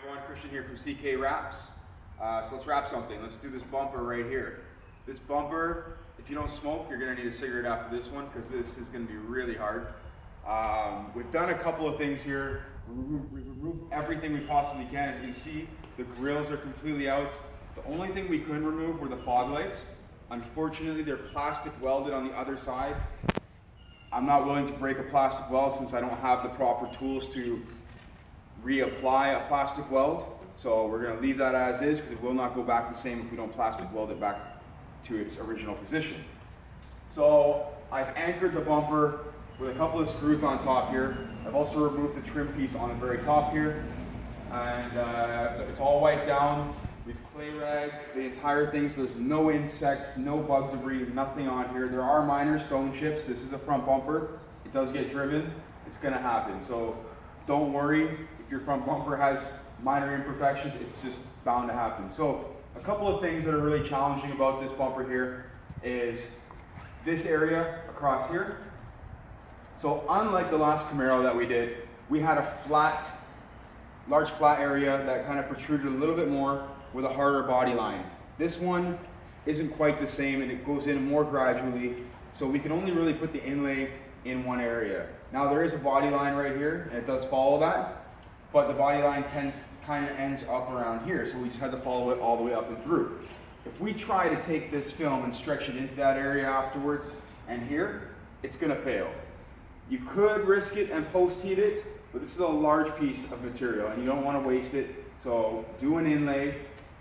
everyone, Christian here from CK Wraps. So let's wrap something. Let's do this bumper right here. This bumper, if you don't smoke, you're going to need a cigarette after this one because this is going to be really hard. We've done a couple of things here. We've removed everything we possibly can. As you can see, the grills are completely out. The only thing we couldn't remove were the fog lights. Unfortunately, they're plastic welded on the other side. I'm not willing to break a plastic weld since I don't have the proper tools to reapply a plastic weld. So we're going to leave that as is because it will not go back the same if we don't plastic weld it back to its original position. So I've anchored the bumper with a couple of screws on top here. I've also removed the trim piece on the very top here. And it's all wiped down. We've clay ragged the entire thing so there's no insects, no bug debris, nothing on here. There are minor stone chips. This is a front bumper. It does get driven. It's going to happen. So don't worry if your front bumper has minor imperfections. It's just bound to happen. So a couple of things that are really challenging about this bumper here is this area across here. So unlike the last Camaro that we did, we had a large flat area that kind of protruded a little bit more with a harder body line. This one isn't quite the same and it goes in more gradually, so we can only really put the inlay in one area. Now there is a body line right here and it does follow that, but the body line kind of ends up around here, so we just had to follow it all the way up and through. If we try to take this film and stretch it into that area afterwards and here, it's gonna fail. You could risk it and post heat it, but this is a large piece of material and you don't want to waste it, so do an inlay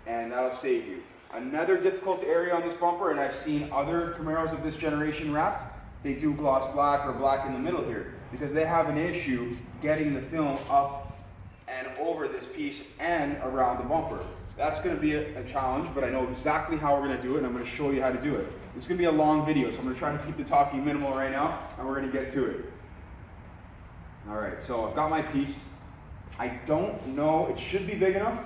and that'll save you. Another difficult area on this bumper, and I've seen other Camaros of this generation wrapped, they do gloss black or black in the middle here because they have an issue getting the film up and over this piece and around the bumper. That's going to be a challenge, but I know exactly how we're going to do it and I'm going to show you how to do it. It's going to be a long video, so I'm going to try to keep the talking minimal right now and we're going to get to it. Alright, so I've got my piece. I don't know, it should be big enough,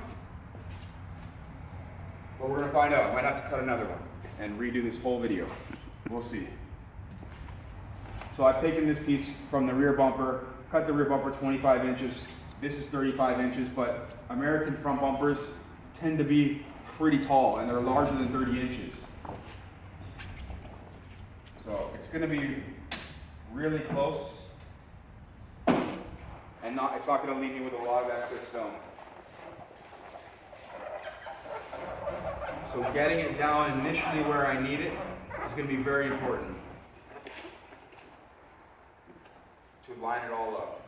but we're going to find out. I might have to cut another one and redo this whole video. We'll see. So I've taken this piece from the rear bumper, cut the rear bumper 25 inches. This is 35 inches, but American front bumpers tend to be pretty tall and they're larger than 30 inches. So it's going to be really close. And it's not going to leave me with a lot of excess film. So getting it down initially where I need it is going to be very important to line it all up.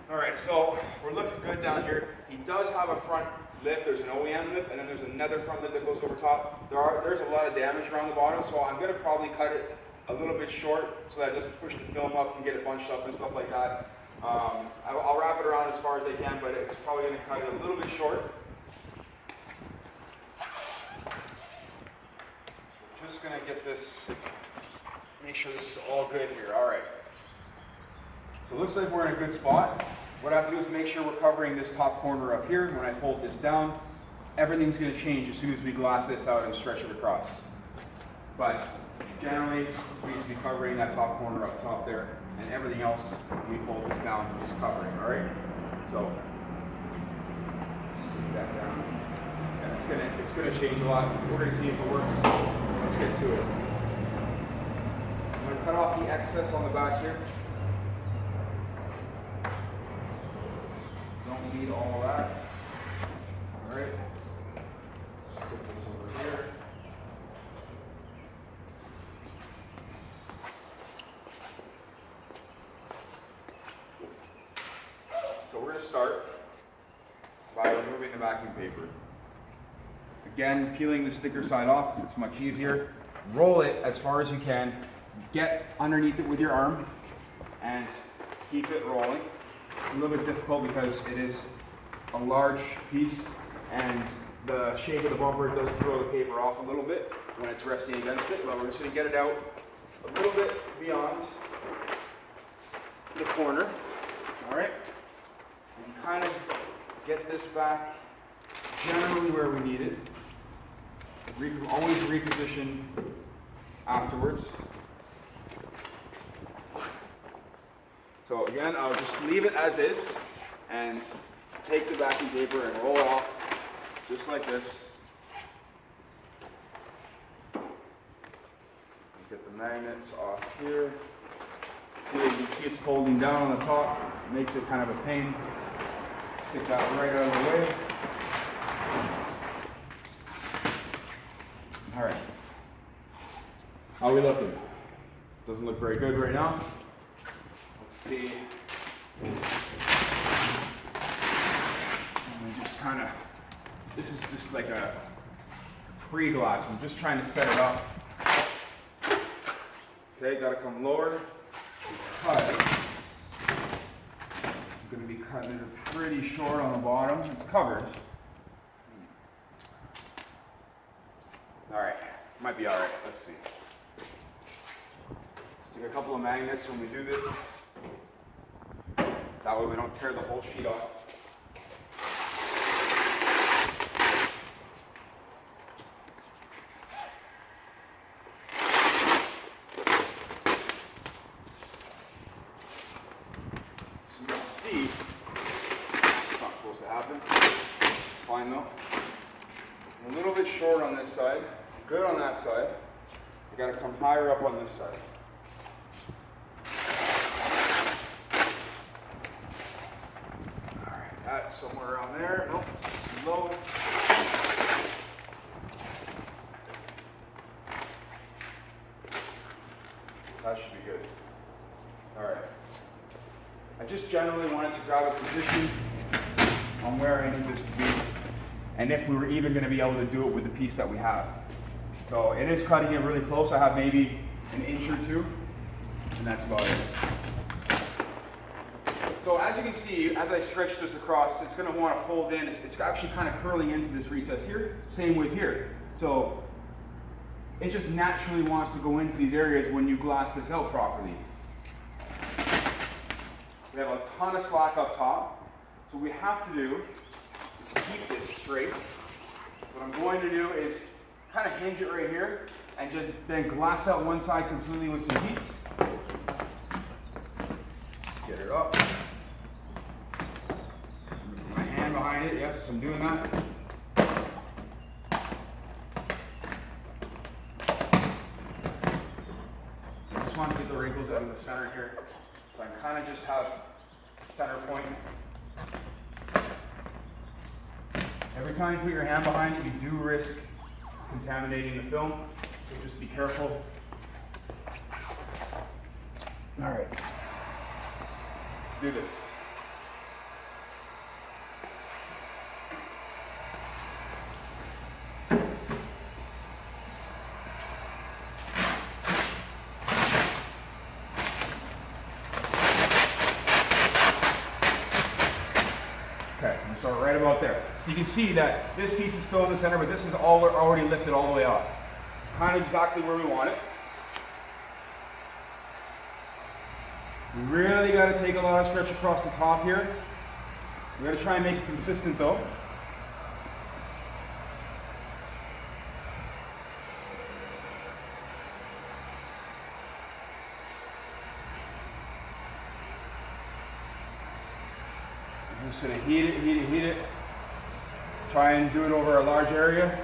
Alright, so we're looking good down here. He does have a front lip, there's an OEM lip, and then there's another front lip that goes over top. There's a lot of damage around the bottom, so I'm going to probably cut it a little bit short so that it doesn't push the film up and get it bunched up and stuff like that. I'll wrap it around as far as I can, but it's probably going to cut it a little bit short. So just going to get this, make sure this is all good here. All right. So it looks like we're in a good spot. What I have to do is make sure we're covering this top corner up here. When I fold this down, everything's going to change as soon as we glass this out and stretch it across. But generally, we need to be covering that top corner up top there. And everything else, we fold this down, is covering, all right? So, scoot that down. Yeah, it's gonna change a lot. We're gonna see if it works. Let's get to it. I'm gonna cut off the excess on the back here. Don't need all of that. All right. Let's put this over here. So we're going to start by removing the vacuum paper. Again, peeling the sticker side off, it's much easier. Roll it as far as you can. Get underneath it with your arm and keep it rolling. It's a little bit difficult because it is a large piece and the shape of the bumper does throw the paper off a little bit when it's resting against it, but we're just going to get it out a little bit beyond the corner. All right. And kind of get this back generally where we need it. Always reposition afterwards. So again, I'll just leave it as is and take the backing paper and roll off just like this. Get the magnets off here. See, you can see it's folding down on the top. It makes it kind of a pain. Stick that right out of the way. All right. How are we looking? Doesn't look very good right now. Let's see. And just kind of, this is just like a pre-glass. I'm just trying to set it up. Okay, gotta come lower. Cut. I'm gonna be cutting it pretty short on the bottom. It's covered. All right, might be all right. Let's see. Stick a couple of magnets when we do this. That way we don't tear the whole sheet off. So you can see, it's not supposed to happen. It's fine though. I'm a little bit short on this side. Good on that side. I gotta come higher up on this side. Alright, that's somewhere around there. Nope, too low. That should be good. Alright. I just generally wanted to grab a position on where I need this to be, and if we were even going to be able to do it with the piece that we have. So it is cutting it really close. I have maybe an inch or two, and that's about it. So as you can see, as I stretch this across, it's going to want to fold in. It's actually kind of curling into this recess here. Same with here. So it just naturally wants to go into these areas when you glass this out properly. We have a ton of slack up top. So what we have to do is keep this straight. What I'm going to do is kind of hinge it right here and just then glass out one side completely with some heat. Get it up. Put my hand behind it. Yes, I'm doing that. I just want to get the wrinkles out of the center here. So I kind of just have center point. Every time you put your hand behind it, you do risk contaminating the film, so just be careful. All right, let's do this. Okay, I'm start right about there. So you can see that this piece is still in the center, but this is all already lifted all the way off. It's kind of exactly where we want it. We really got to take a lot of stretch across the top here. We got to try and make it consistent though. I'm just going to heat it, heat it, heat it. Try and do it over a large area.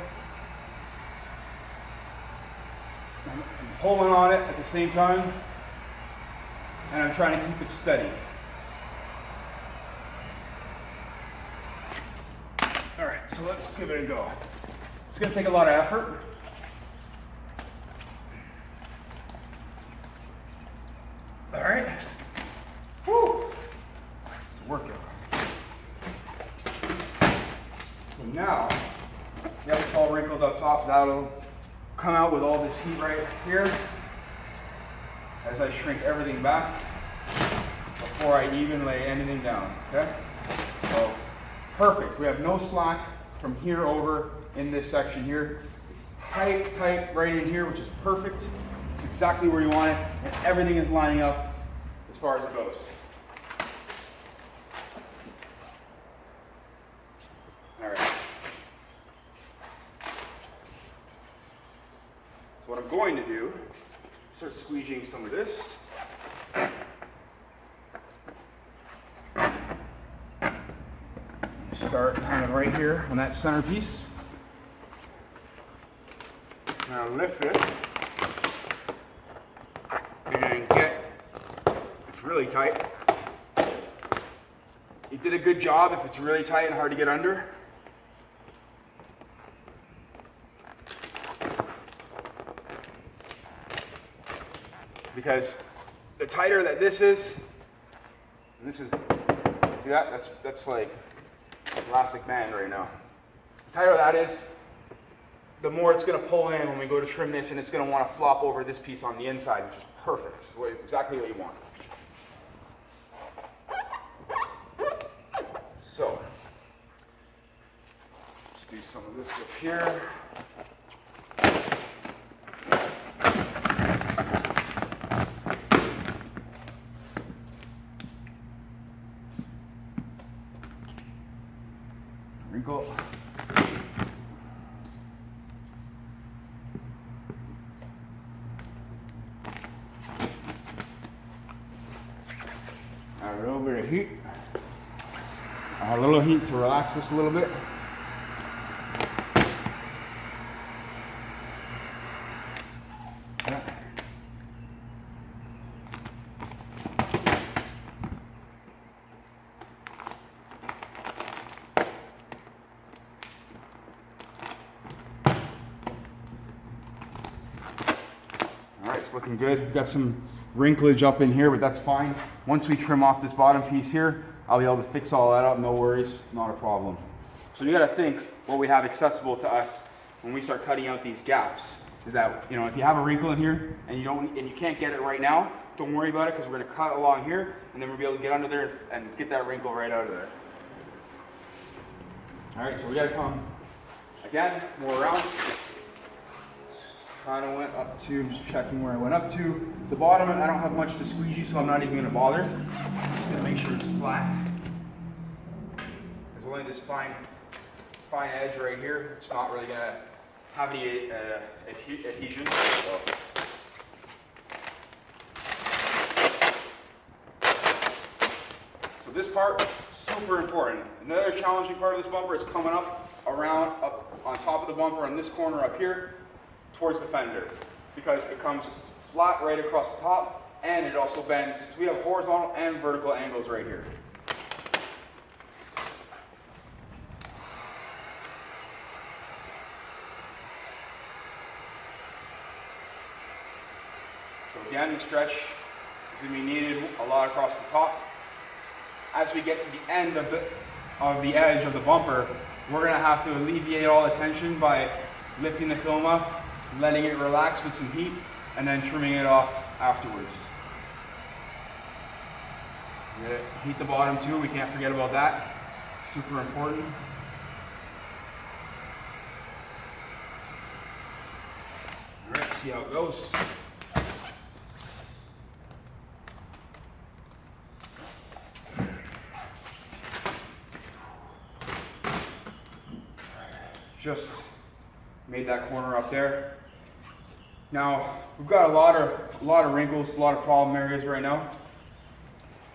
I'm pulling on it at the same time, and I'm trying to keep it steady. All right, so let's give it a go. It's going to take a lot of effort. All right. Woo! It's working. So now, yeah, it's all wrinkled up top. That'll come out with all this heat right here as I shrink everything back before I even lay anything down, okay? So, perfect. We have no slack from here over in this section here. It's tight, tight right in here, which is perfect. It's exactly where you want it, and everything is lining up as far as it goes. All right. So what I'm going to do, start squeegeeing some of this. start kind of right here on that centerpiece. Now lift it, and then it's really tight. You did a good job if it's really tight and hard to get under. Because the tighter that this is, and this is, see that? That's like elastic band right now. The tighter that is, the more it's going to pull in when we go to trim this, and it's going to want to flop over this piece on the inside, which is perfect. It's exactly what you want. So, let's do some of this up here. Wrinkle. Add a little bit of heat. A little heat to relax this a little bit. Yeah. All right, it's looking good. We've got some wrinklage up in here, but that's fine. Once we trim off this bottom piece here, I'll be able to fix all that up, no worries, not a problem. So you gotta think what we have accessible to us when we start cutting out these gaps is that, you know, if you have a wrinkle in here and you can't get it right now, don't worry about it, because we're gonna cut along here and then we'll be able to get under there and get that wrinkle right out of there. All right, so we gotta come again, more around. Kind of went up to, just checking where I went up to. The bottom, I don't have much to squeegee, so I'm not even going to bother. I'm just going to make sure it's flat. There's only this fine edge right here. It's not really going to have any adhesion. So this part, super important. Another challenging part of this bumper is coming up on top of the bumper on this corner up here, towards the fender, because it comes flat right across the top and it also bends. So we have horizontal and vertical angles right here. So again, the stretch is going to be needed a lot across the top. As we get to the end of the edge of the bumper, we're going to have to alleviate all the tension by lifting the film up, letting it relax with some heat, and then trimming it off afterwards. We're gonna heat the bottom too, we can't forget about that. Super important. All right, see how it goes. Just made that corner up there. Now, we've got a lot of wrinkles, a lot of problem areas right now.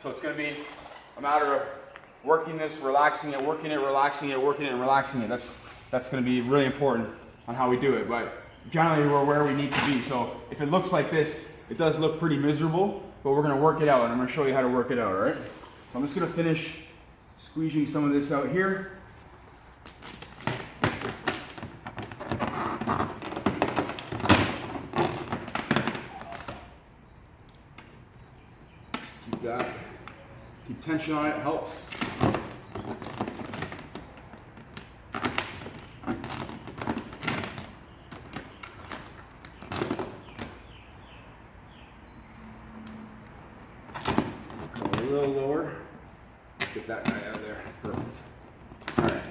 So it's going to be a matter of working this, relaxing it, working it, relaxing it, working it, and relaxing it. That's going to be really important on how we do it. But generally, we're where we need to be. So if it looks like this, it does look pretty miserable, but we're going to work it out, and I'm going to show you how to work it out, all right? So I'm just going to finish squeezing some of this out here. Keep tension on it, helps. Go a little lower. Get that guy out of there. Perfect. All right.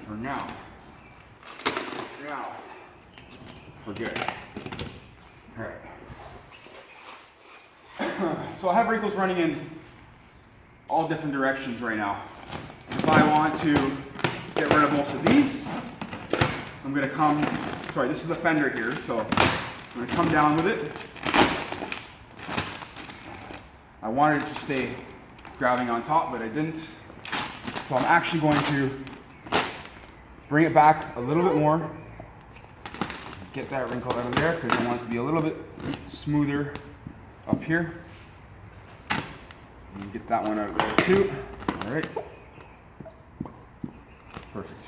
For now, we're good. All right. So I have wrinkles running in all different directions right now. If I want to get rid of most of these, I'm going to come, sorry, this is the fender here, so I'm going to come down with it. I wanted it to stay grabbing on top, but I didn't. So I'm actually going to bring it back a little bit more. Get that wrinkle out of there because I want it to be a little bit smoother up here. And get that one out of there too. All right. Perfect.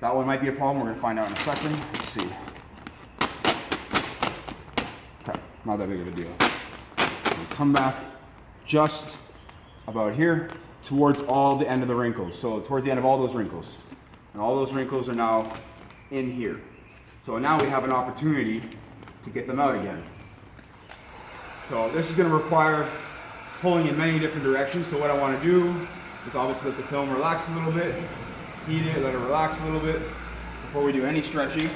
That one might be a problem. We're going to find out in a second. Let's see. Okay, not that big of a deal. We'll come back just about here towards all the end of the wrinkles. So towards the end of all those wrinkles. And all those wrinkles are now in here. So now we have an opportunity to get them out again. So this is going to require pulling in many different directions. So what I want to do is obviously let the film relax a little bit, heat it, let it relax a little bit before we do any stretching.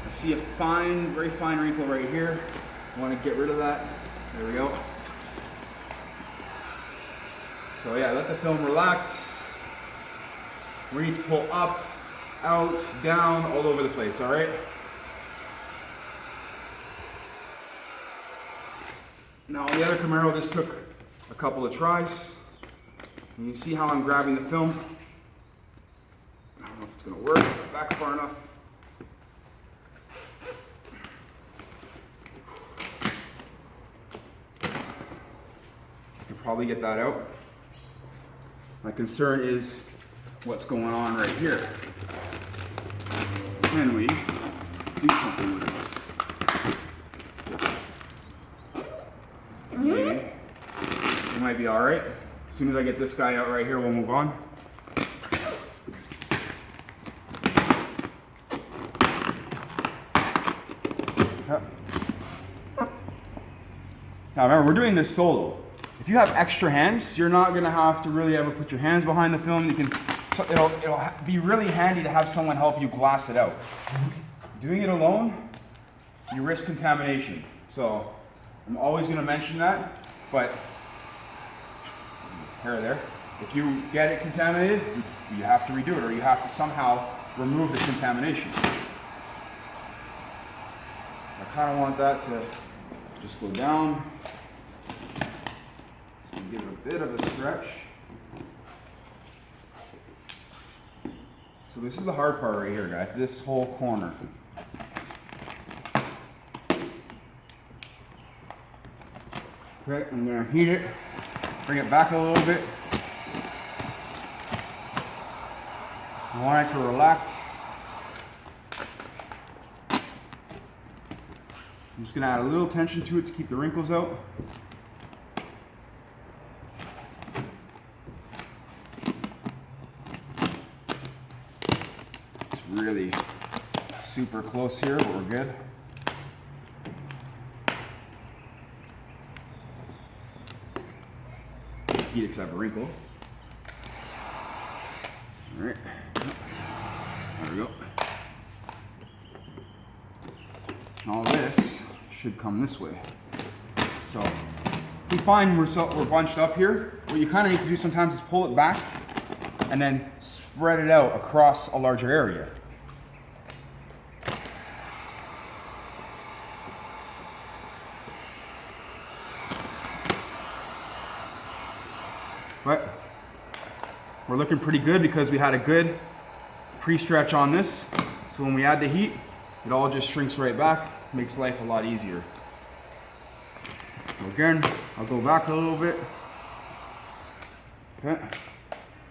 I see a fine, very fine wrinkle right here. I want to get rid of that. There we go. So yeah, let the film relax. We need to pull up, out, down, all over the place, all right? Now on the other Camaro, this took a couple of tries. And you see how I'm grabbing the film. I don't know if it's gonna work, back far enough. I can probably get that out. My concern is what's going on right here. Can we do something with this? Maybe. It might be all right. As soon as I get this guy out right here, we'll move on. Now remember, we're doing this solo. If you have extra hands, you're not going to have to really ever put your hands behind the film. You can, it'll be really handy to have someone help you glass it out. Doing it alone, you risk contamination. So I'm always going to mention that, but here or there, if you get it contaminated, you have to redo it, or you have to somehow remove the contamination. I kind of want that to just go down and give it a bit of a stretch. So this is the hard part right here, guys, this whole corner. Okay, I'm going to heat it, bring it back a little bit. I want it to relax. I'm just going to add a little tension to it to keep the wrinkles out. It's really super close here, but we're good. Heat except a wrinkle. All right, there we go. All this should come this way. So if we find we're bunched up here, what you kind of need to do sometimes is pull it back and then spread it out across a larger area. But we're looking pretty good because we had a good pre-stretch on this. So when we add the heat, it all just shrinks right back, makes life a lot easier. So again, I'll go back a little bit. Okay.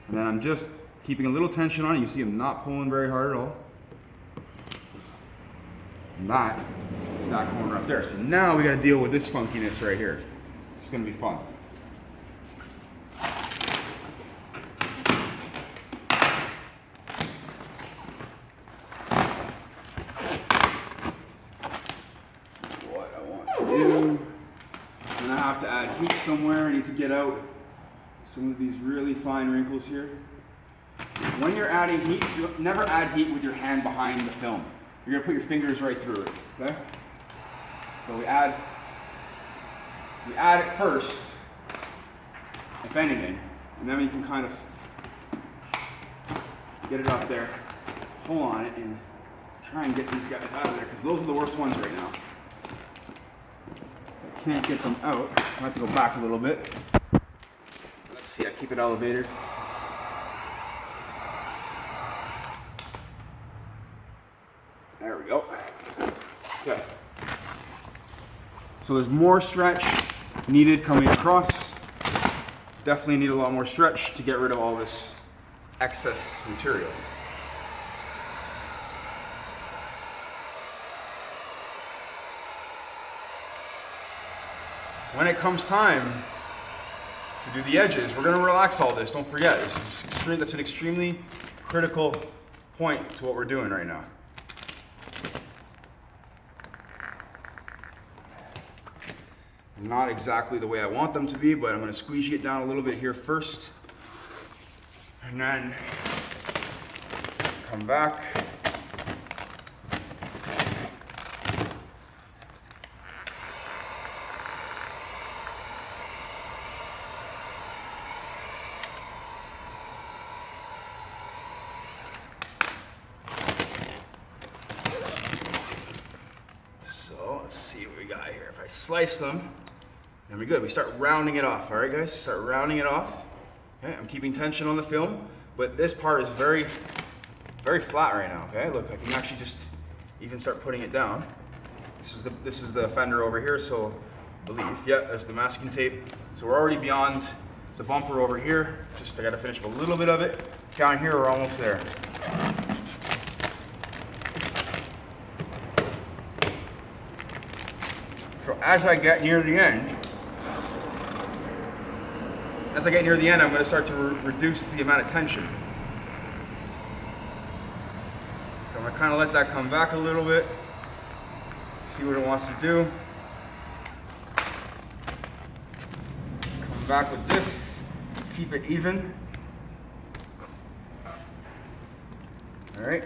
And then I'm just keeping a little tension on it. You see I'm not pulling very hard at all. And that is that corner up there. So now we got to deal with this funkiness right here. It's going to be fun. And I have to add heat somewhere. I need to get out some of these really fine wrinkles here. When you're adding heat, never add heat with your hand behind the film. You're going to put your fingers right through it. Okay? So we add it first, if anything, and then we can kind of get it up there, pull on it, and try and get these guys out of there, because those are the worst ones right now. Can't get them out. I have to go back a little bit. Let's see, I keep it elevated. we go. Okay. So there's more stretch needed coming across. Definitely need a lot more stretch to get rid of all this excess material. When it comes time to do the edges, we're going to relax all this. Don't forget, that's an extremely critical point to what we're doing right now. Not exactly the way I want them to be, but I'm going to squeegee it down a little bit here first, and then come back. So let's see what we got here. If I slice them, then we're good. We start rounding it off. All right, guys, start rounding it off. Okay, I'm keeping tension on the film, but this part is very, very flat right now. Okay, look, I can actually just even start putting it down. This is the fender over here, so I believe, yeah, there's the masking tape. So we're already beyond the bumper over here. Just I got to finish up a little bit of it. Down here, we're almost there. So as I get near the end, I'm going to start to reduce the amount of tension. So I'm going to kind of let that come back a little bit, see what it wants to do. Come back with this, keep it even. All right.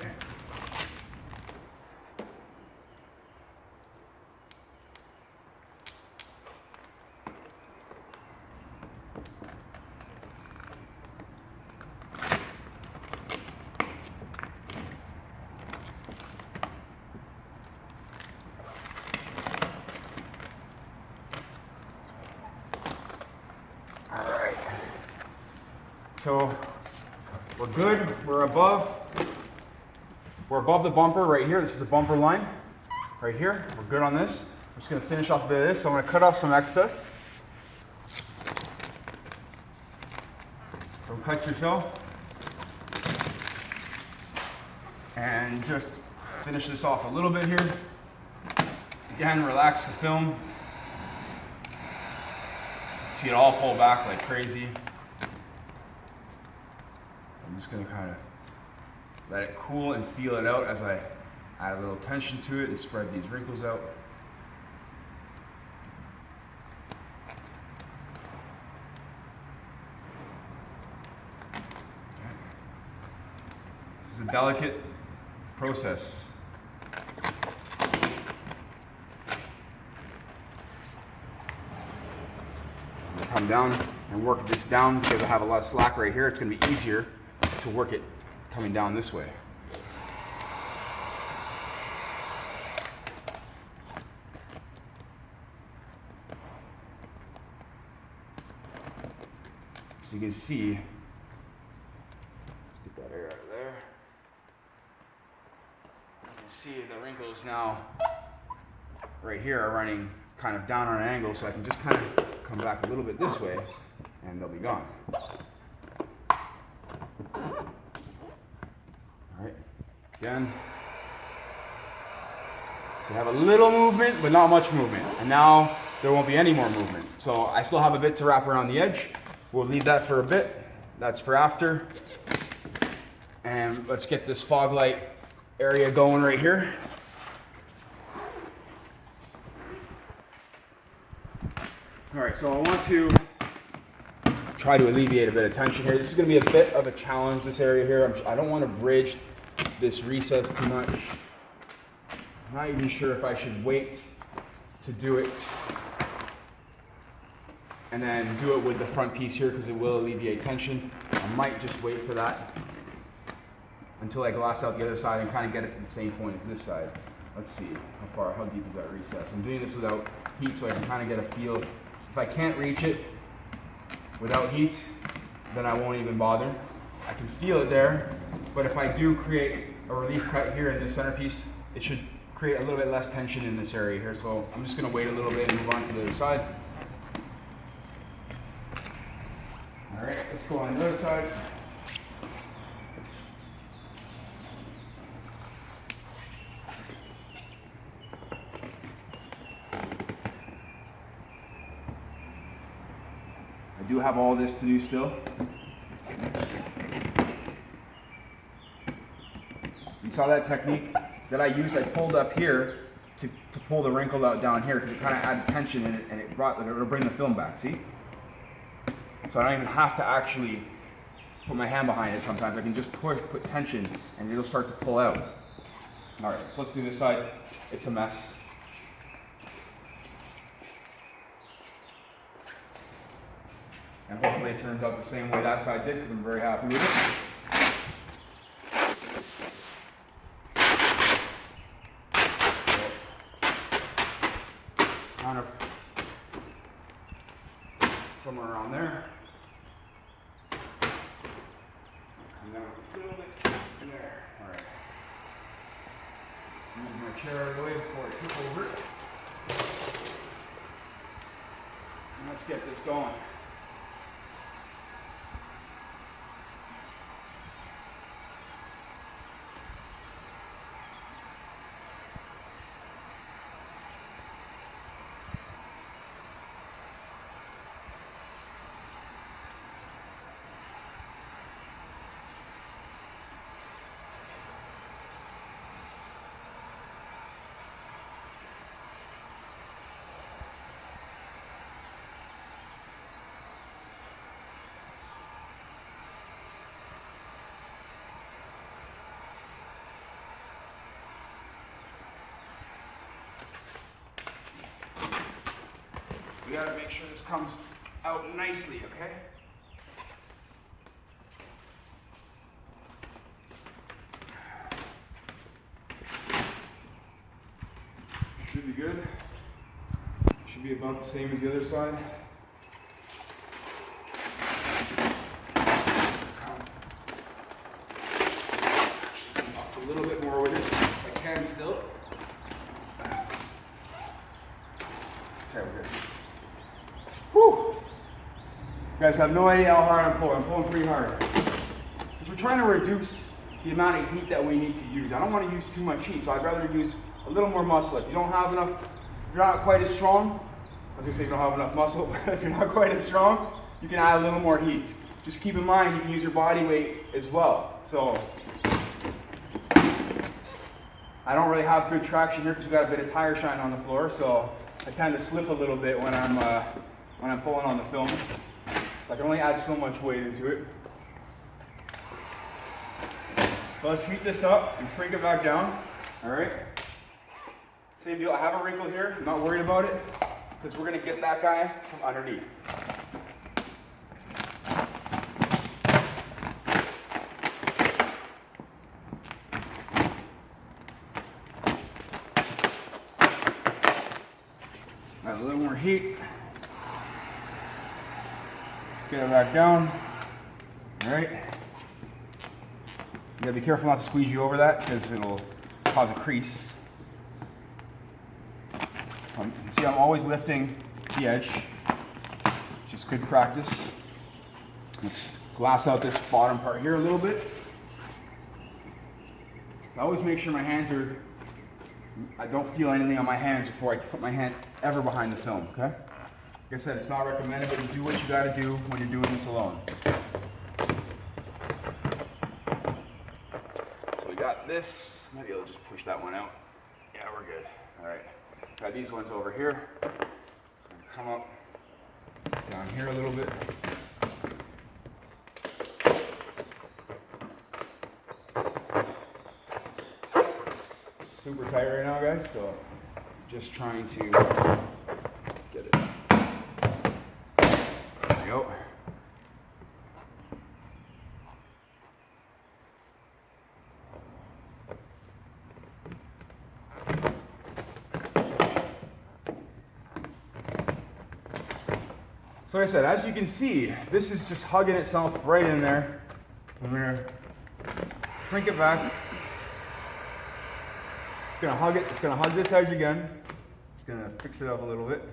So we're good, we're above the bumper right here. This is the bumper line right here. We're good on this. I'm just going to finish off a bit of this. So I'm going to cut off some excess. So cut yourself. And just finish this off a little bit here. Again, relax the film. See it all pull back like crazy. I'm just going to kind of let it cool and feel it out as I add a little tension to it and spread these wrinkles out. This is a delicate process. I'm going to come down and work this down because I have a lot of slack right here. It's going to be easier to work it coming down this way. So you can see, let's get that air out of there. You can see the wrinkles now right here are running kind of down on an angle, so I can just kind of come back a little bit this way and they'll be gone. Alright, again. So you have a little movement, but not much movement. And now there won't be any more movement. So I still have a bit to wrap around the edge. We'll leave that for a bit. That's for after. And let's get this fog light area going right here. Alright, so I want to try to alleviate a bit of tension here. This is going to be a bit of a challenge, this area here. I don't want to bridge this recess too much. I'm not even sure if I should wait to do it and then do it with the front piece here because it will alleviate tension. I might just wait for that until I glass out the other side and kind of get it to the same point as this side. Let's see how deep is that recess. I'm doing this without heat so I can kind of get a feel. If I can't reach it without heat, then I won't even bother. I can feel it there, but if I do create a relief cut here in this centerpiece, it should create a little bit less tension in this area here. So I'm just going to wait a little bit and move on to the other side. All right, let's go on the other side. I do have all this to do still. You saw that technique that I used? I pulled up here to pull the wrinkle out down here because it kind of added tension in it, and it'll bring the film back, see? So I don't even have to actually put my hand behind it sometimes. I can just put tension and it'll start to pull out. All right, so let's do this side. It's a mess. And hopefully it turns out the same way that side did because I'm very happy with it. Kind of somewhere around there. Come down a little bit there. All right. Move my chair out of the way before I trip over it. And let's get this going. We gotta make sure this comes out nicely, okay? Should be good. Should be about the same as the other side. Actually, up a little bit more with it if I can still. Okay, we're good. Whew. You guys have no idea how hard I'm pulling. I'm pulling pretty hard. Because we're trying to reduce the amount of heat that we need to use. I don't want to use too much heat, so I'd rather use a little more muscle. If you don't have enough, if you're not quite as strong, I was going to say you don't have enough muscle, but if you're not quite as strong, you can add a little more heat. Just keep in mind you can use your body weight as well. So I don't really have good traction here because we've got a bit of tire shine on the floor, so I tend to slip a little bit when I'm pulling on the film. So I can only add so much weight into it. So let's heat this up and shrink it back down. All right. Same deal. I have a wrinkle here. I'm not worried about it because we're going to get that guy from underneath. Add a little more heat. Get it back down. All right. You gotta be careful not to squeeze you over that because it'll cause a crease. You can see I'm always lifting the edge, which is good practice. Let's glass out this bottom part here a little bit. I always make sure my hands are, I don't feel anything on my hands before I put my hand ever behind the film, okay? Like I said, it's not recommended, but you do what you gotta do when you're doing this alone. So we got this, maybe I'll just push that one out. Yeah, we're good, all right. Got these ones over here. So I'm gonna come up down here a little bit. Super tight right now, guys, so just trying to get it. There we go. So like I said, as you can see, this is just hugging itself right in there. I'm gonna shrink it back. gonna hug it. It's gonna hug this edge again. It's gonna fix it up a little bit.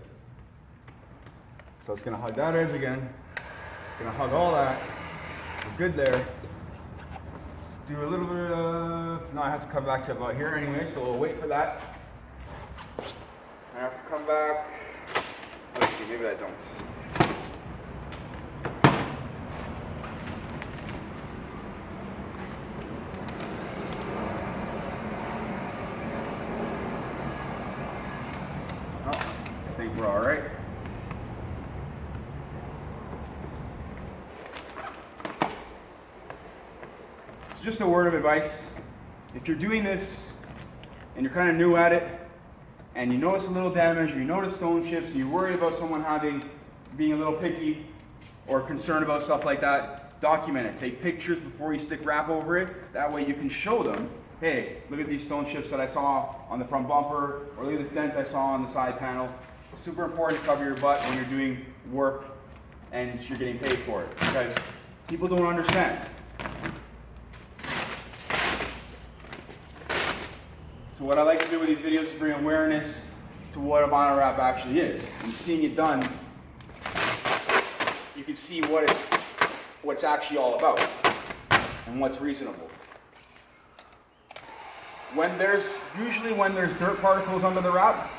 So it's gonna hug that edge again. It's gonna hug all that. We're good there. Let's do a little bit of. Now I have to come back to about here anyway, so we'll wait for that. I have to come back. Let's see, maybe I don't. I think we're all right. So just a word of advice. If you're doing this and you're kind of new at it and you notice a little damage or you notice stone chips and you're worried about someone being a little picky or concerned about stuff like that, document it. Take pictures before you stick wrap over it. That way you can show them, hey, look at these stone chips that I saw on the front bumper, or look at this dent I saw on the side panel. Super important to cover your butt when you're doing work and you're getting paid for it, because people don't understand. So what I like to do with these videos is bring awareness to what a vinyl wrap actually is. And seeing it done, you can see what it's actually all about and what's reasonable. Usually when there's dirt particles under the wrap,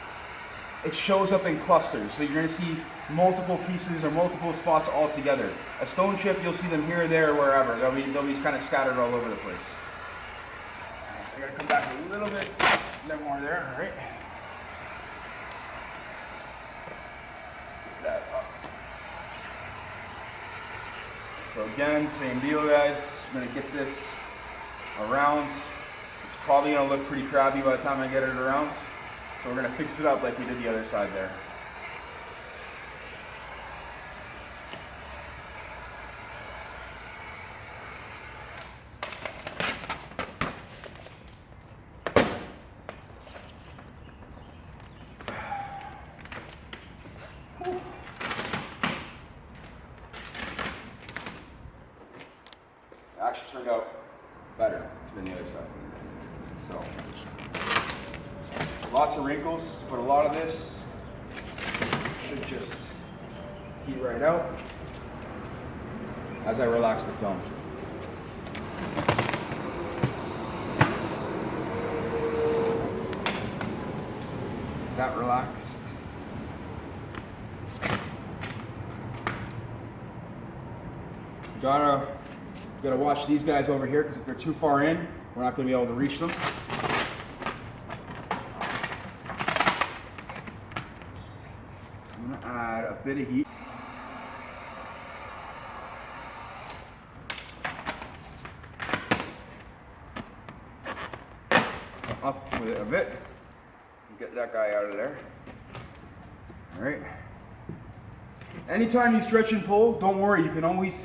it shows up in clusters. So you're going to see multiple pieces or multiple spots all together. A stone chip, you'll see them here, there, wherever. They'll be kind of scattered all over the place. So I got to come back a little bit more there. All right. Let's get that up. So again, same deal, guys. I'm going to get this around. It's probably going to look pretty crappy by the time I get it around. So we're going to fix it up like we did the other side there. It actually turned out better than the other side. So. Lots of wrinkles, but a lot of this should just heat right out as I relax the film. That relaxed. Gotta watch these guys over here, because if they're too far in, we're not going to be able to reach them. Add a bit of heat. Up with it a bit. Get that guy out of there. All right. Anytime you stretch and pull, don't worry, you can always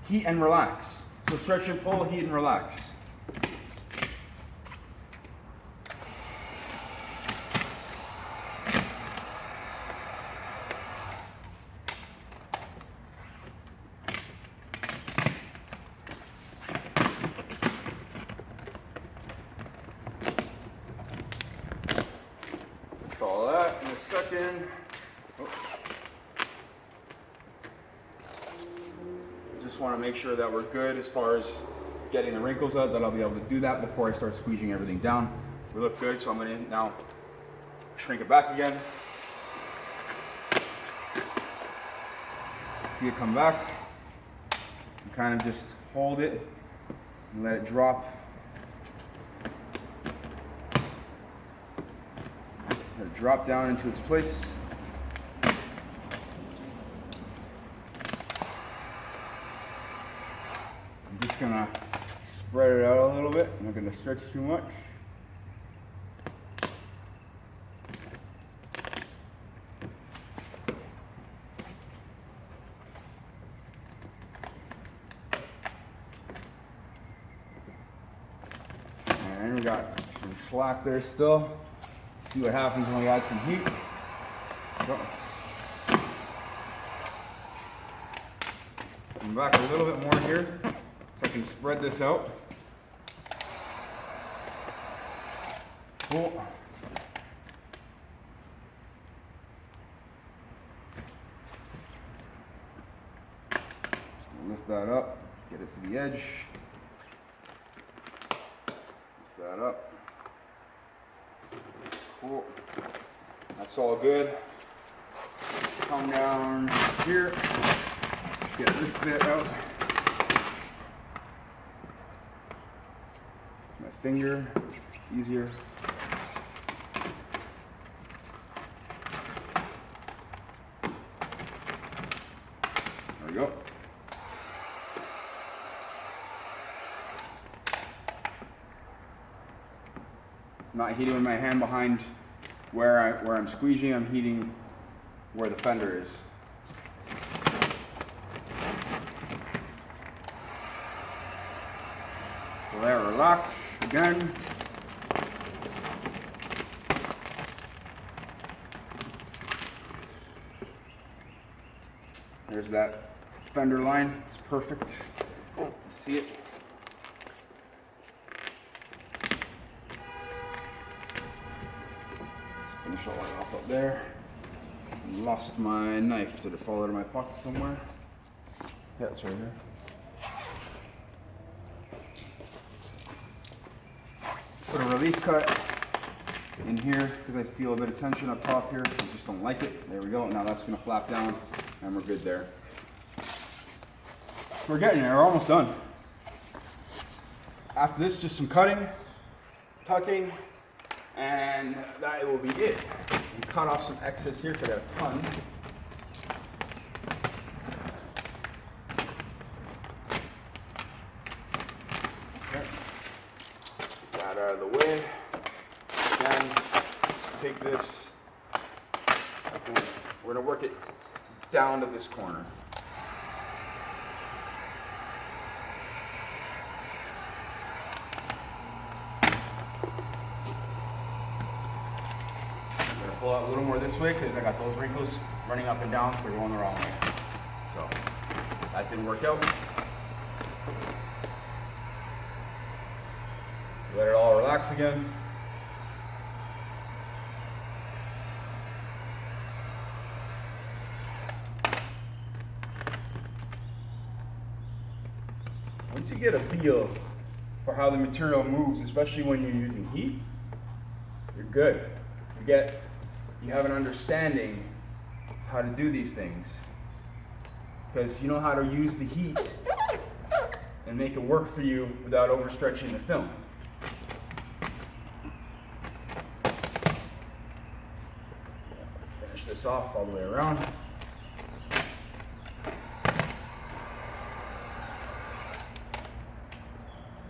heat and relax. So stretch and pull, heat and relax. All that in a second. Just want to make sure that we're good as far as getting the wrinkles out, that I'll be able to do that before I start squeezing everything down. We look good, so I'm going to now shrink it back again. If you come back, and kind of just hold it and let it drop. Let it drop down into its place. I'm just gonna spread it out a little bit. I'm not gonna stretch too much. And we got some slack there still. See what happens when we add some heat. Come back a little bit more here so I can spread this out. Cool. Lift that up, get it to the edge. Lift that up. Cool. That's all good. Come down here. Get this bit out. My finger, it's easier. There we go. I'm not heating with my hand behind where I'm squeezing. I'm heating where the fender is. So there, relax again. There's that fender line. It's perfect. See it? Finish all that off up there. Lost my knife. Did it fall out of my pocket somewhere? Yeah, it's right here. Put a relief cut in here because I feel a bit of tension up top here. I just don't like it. There we go. Now that's going to flap down and we're good there. We're getting there. We're almost done. After this, just some cutting, tucking, and that will be it. And cut off some excess here because I got a ton. Okay. That out of the way. Again, let's take this. We're going to work it down to this corner. Pull out a little more this way because I got those wrinkles running up and down. They're going the wrong way. So that didn't work out. Let it all relax again. Once you get a feel for how the material moves, especially when you're using heat, you're good. You have an understanding how to do these things because you know how to use the heat and make it work for you without overstretching the film. Finish this off all the way around.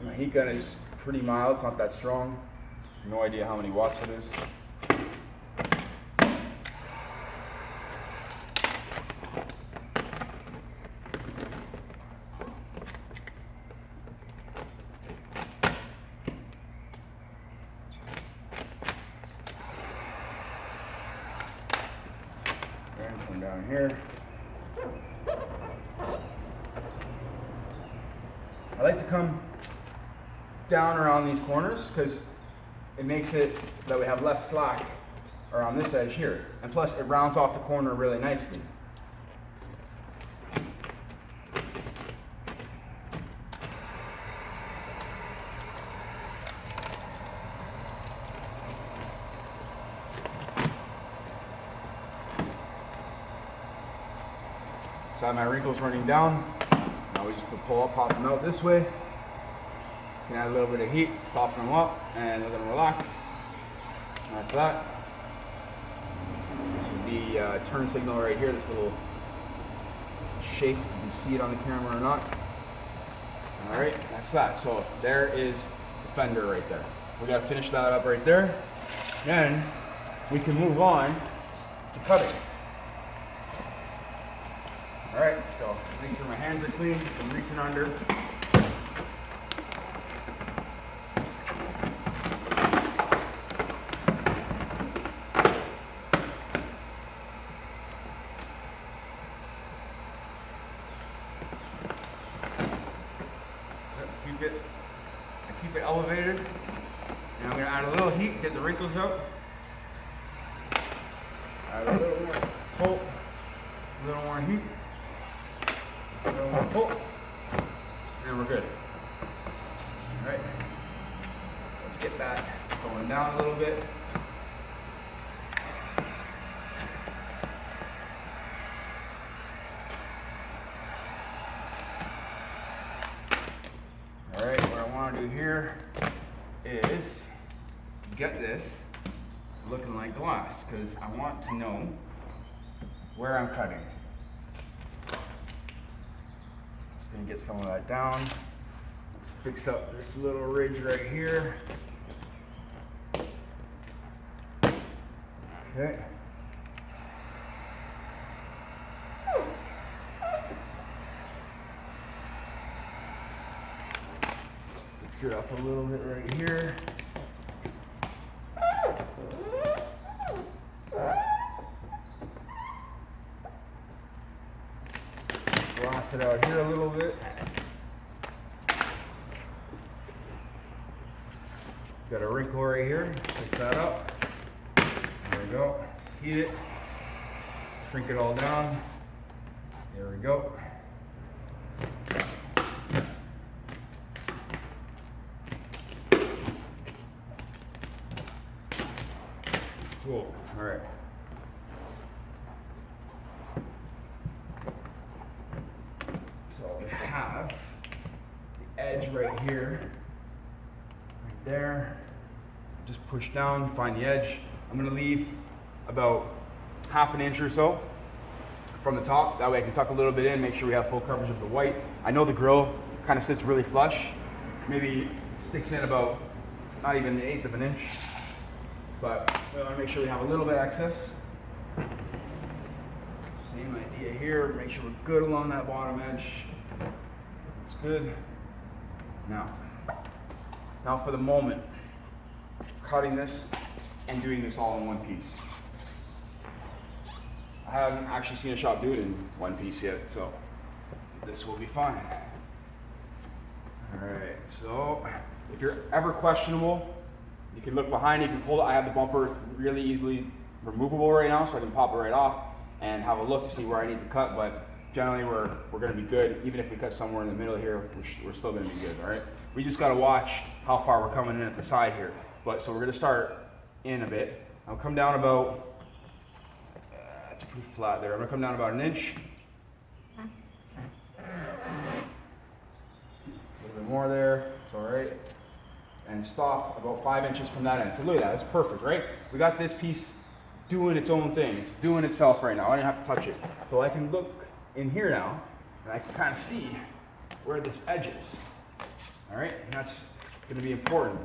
My heat gun is pretty mild, it's not that strong. No idea how many watts it is. Come down here. I like to come down around these corners because it makes it that we have less slack around this edge here. And plus it rounds off the corner really nicely. So I have my wrinkles running down. Now we just pull up, pop them out this way. Can add a little bit of heat, soften them up, and let them relax. And that's that. This is the turn signal right here, this little shape. You can see it on the camera or not. Alright, that's that. So there is the fender right there. We got to finish that up right there. Then we can move on to cutting. Alright, so make sure my hands are clean. I'm reaching under. Keep it elevated. And I'm going to add a little heat, get the wrinkles out. Add a little more pull, a little more heat. Pull. And we're good. All right. Let's get that going down a little bit. All right, what I want to do here is get this looking like glass, because I want to know where I'm cutting. Just gonna get some of that down. Let's fix up this little ridge right here. Okay. Fix it up a little bit right here. Gloss it out here a little bit. Got a wrinkle right here. Fix that up. There we go. Heat it. Shrink it all down. There we go. Cool. All right. So we have the edge right here, right there. Just push down, find the edge. I'm going to leave about ½ an inch or so from the top. That way I can tuck a little bit in, make sure we have full coverage of the white. I know the grill kind of sits really flush. Maybe sticks in about not even 1/8 of an inch. But we want to make sure we have a little bit excess. Same idea here. Make sure we're good along that bottom edge. It's good. Now for the moment, cutting this and doing this all in one piece. I haven't actually seen a shop do it in one piece yet, so this will be fine. All right, so if you're ever questionable, you can look behind, you can pull it. I have the bumper really easily removable right now, so I can pop it right off and have a look to see where I need to cut, but generally we're gonna be good. Even if we cut somewhere in the middle here, we're still gonna be good, all right? We just gotta watch how far we're coming in at the side here. But so we're gonna start in a bit. I'll come down about, it's pretty flat there. I'm gonna come down about 1 inch. A little bit more there, it's all right. And stop about 5 inches from that end. So look at that, that's perfect, right? We got this piece doing its own thing. It's doing itself right now. I don't have to touch it. So I can look in here now, and I can kind of see where this edge is. All right, and that's gonna be important,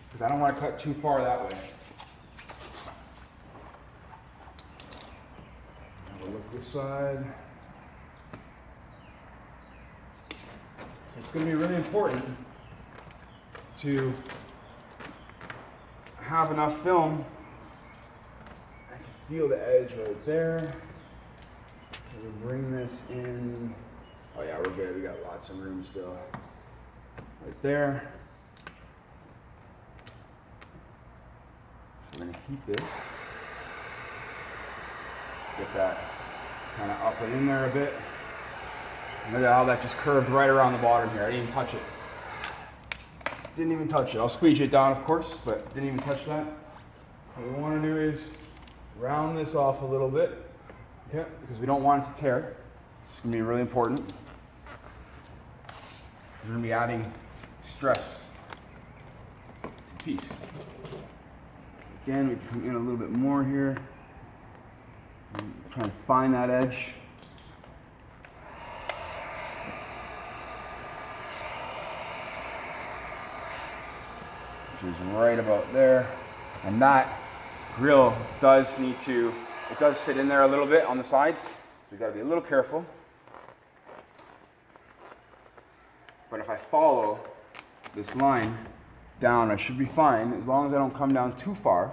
because I don't want to cut too far that way. Have a look this side. So it's going to be really important to have enough film. I can feel the edge right there. So we bring this in. Oh yeah, we're good. We got lots of room still. Right there. So we're going to heat this. Get that kind of up and in there a bit. Look at how that just curved right around the bottom here. I didn't even touch it. Didn't even touch it. I'll squeeze it down, of course, but didn't even touch that. What we want to do is round this off a little bit, okay? Because we don't want it to tear. It's going to be really important. We're going to be adding stress to the piece. Again, we can come in a little bit more here. Try and find that edge. Which is right about there. And that grill does need to, it does sit in there a little bit on the sides. So we've got to be a little careful. But if I follow this line down, I should be fine, as long as I don't come down too far.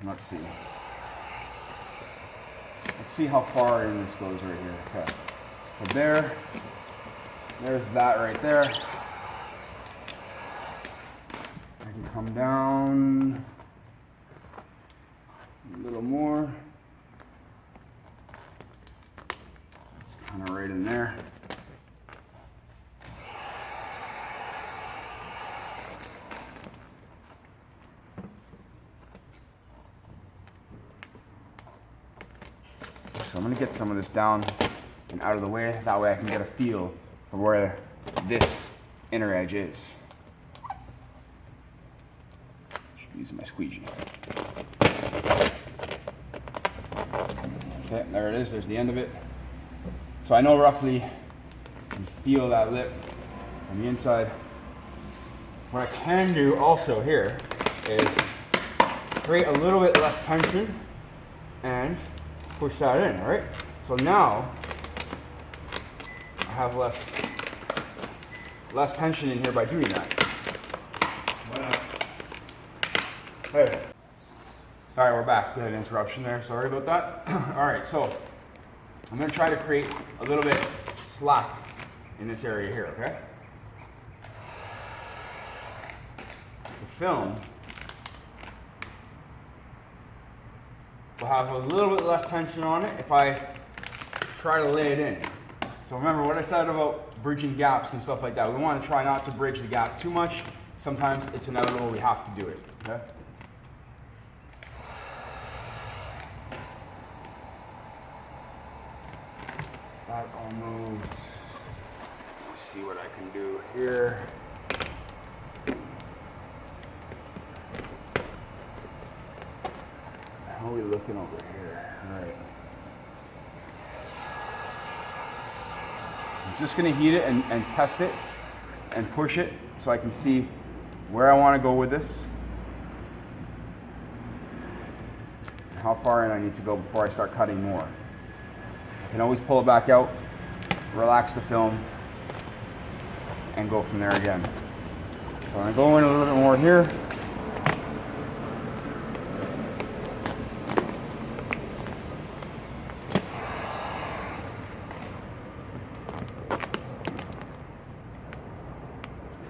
Let's see. Let's see how far in this goes right here. Okay. So there's that right there. I can come down A little more. It's kind of right in there. So I'm going to get some of this down and out of the way. That way I can get a feel for where this inner edge is. Using my squeegee. Okay, there it is. There's the end of it. So I know roughly you feel that lip on the inside. What I can do also here is create a little bit less tension and push that in, all right? So now I have less tension in here by doing that. Hey. All right, we're back. Good interruption there. Sorry about that. All right, so I'm going to try to create a little bit slack in this area here, okay? The film will have a little bit less tension on it if I try to lay it in. So remember what I said about bridging gaps and stuff like that. We want to try not to bridge the gap too much. Sometimes it's inevitable, we have to do it, okay? That all moved. Let's see what I can do here. How are we looking over here? All right. I'm just going to heat it and test it and push it so I can see where I want to go with this. And how far in I need to go before I start cutting more. I can always pull it back out, relax the film, and go from there again. So I'm going to go in a little bit more here.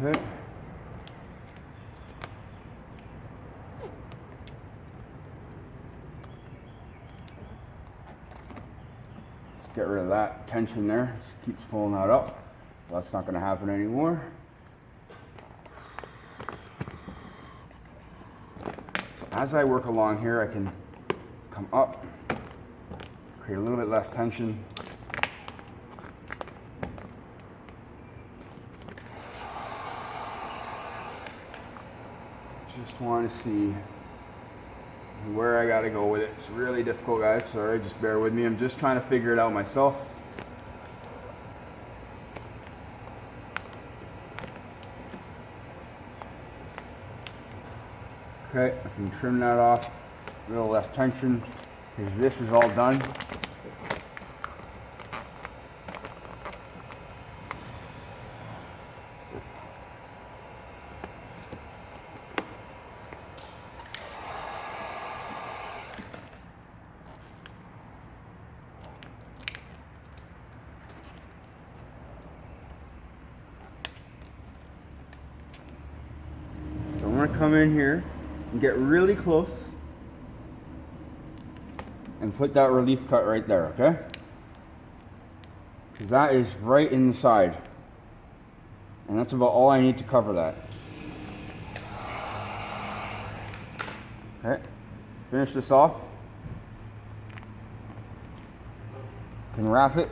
Okay. Let's get rid of that tension there. Just keeps pulling that up. That's not going to happen anymore. As I work along here, I can come up, create a little bit less tension. Just want to see where I got to go with it. It's really difficult, guys. Sorry, just bear with me. I'm just trying to figure it out myself. Okay, I can trim that off, a little less tension, because this is all done. So I'm going to come in here and get really close and put that relief cut right there, okay? Because that is right inside. And that's about all I need to cover that. Okay, finish this off. Can wrap it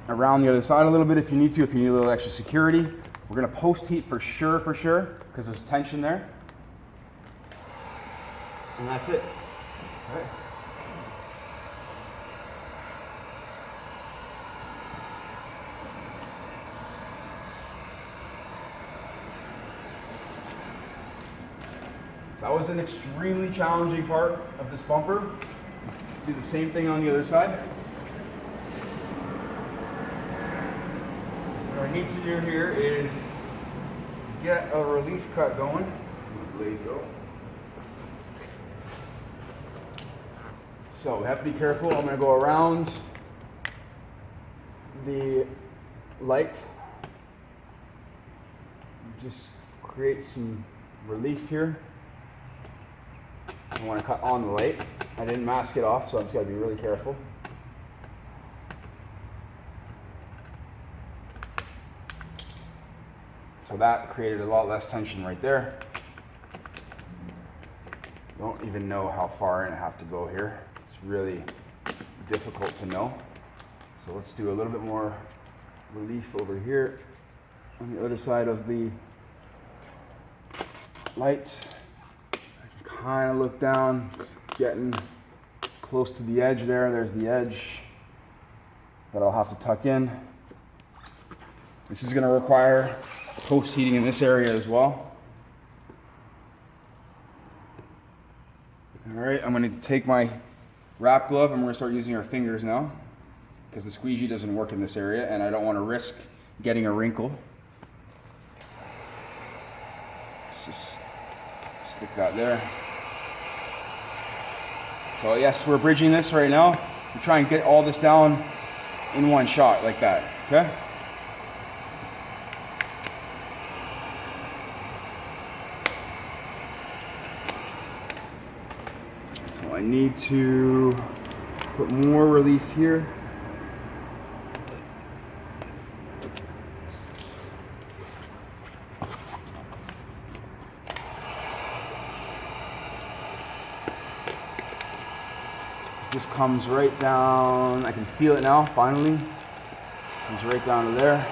around the other side a little bit if you need to, if you need a little extra security. We're gonna post heat for sure, because there's tension there. And that's it. Okay. So that was an extremely challenging part of this bumper. Do the same thing on the other side. What I need to do here is get a relief cut going. There you go. So we have to be careful. I'm going to go around the light. Just create some relief here. I want to cut on the light. I didn't mask it off, so I'm just got to be really careful. So that created a lot less tension right there. Don't even know how far in I have to go here. It's really difficult to know. So let's do a little bit more relief over here on the other side of the light. I can kind of look down. It's getting close to the edge there. There's the edge that I'll have to tuck in. This is going to require post heating in this area as well. All right, I'm going to take my wrap glove and we're going to start using our fingers now because the squeegee doesn't work in this area and I don't want to risk getting a wrinkle. Let's just stick that there. So yes, we're bridging this right now. We try and get all this down in one shot like that, okay? So I need to put more relief here. This comes right down, I can feel it now, finally. Comes right down to there.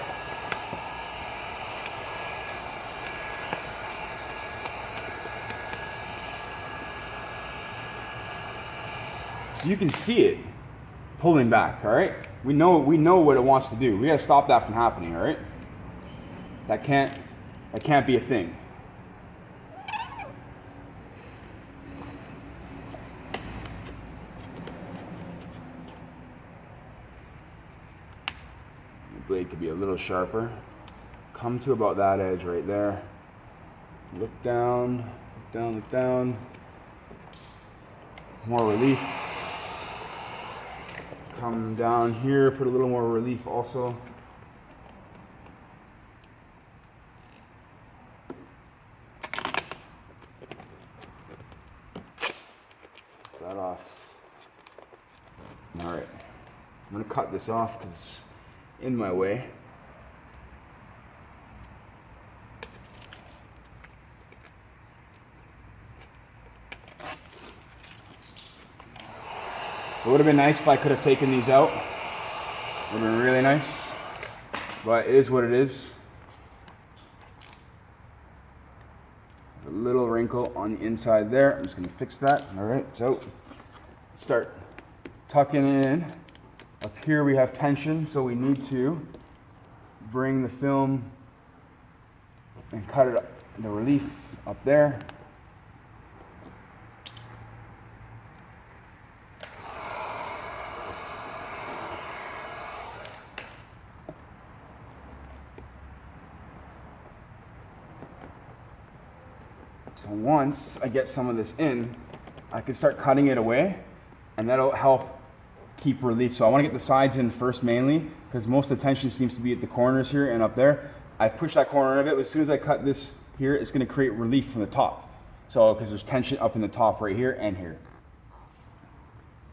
So you can see it pulling back, all right? We know what it wants to do. We gotta stop that from happening, all right? That can't be a thing. Blade could be a little sharper. Come to about that edge right there. Look down, look down, look down. More relief. Come down here, put a little more relief also. Get that off. All right, I'm gonna cut this off because in my way. It would have been nice if I could have taken these out. Would have been really nice. But it is what it is. A little wrinkle on the inside there. I'm just going to fix that. All right, so start tucking in. Up here we have tension, so we need to bring the film and cut it up, the relief up there. So once I get some of this in, I can start cutting it away, and that'll help keep relief. So I want to get the sides in first mainly because most of the tension seems to be at the corners here and up there. I push that corner a bit, but as soon as I cut this here, it's going to create relief from the top. So because there's tension up in the top right here and here.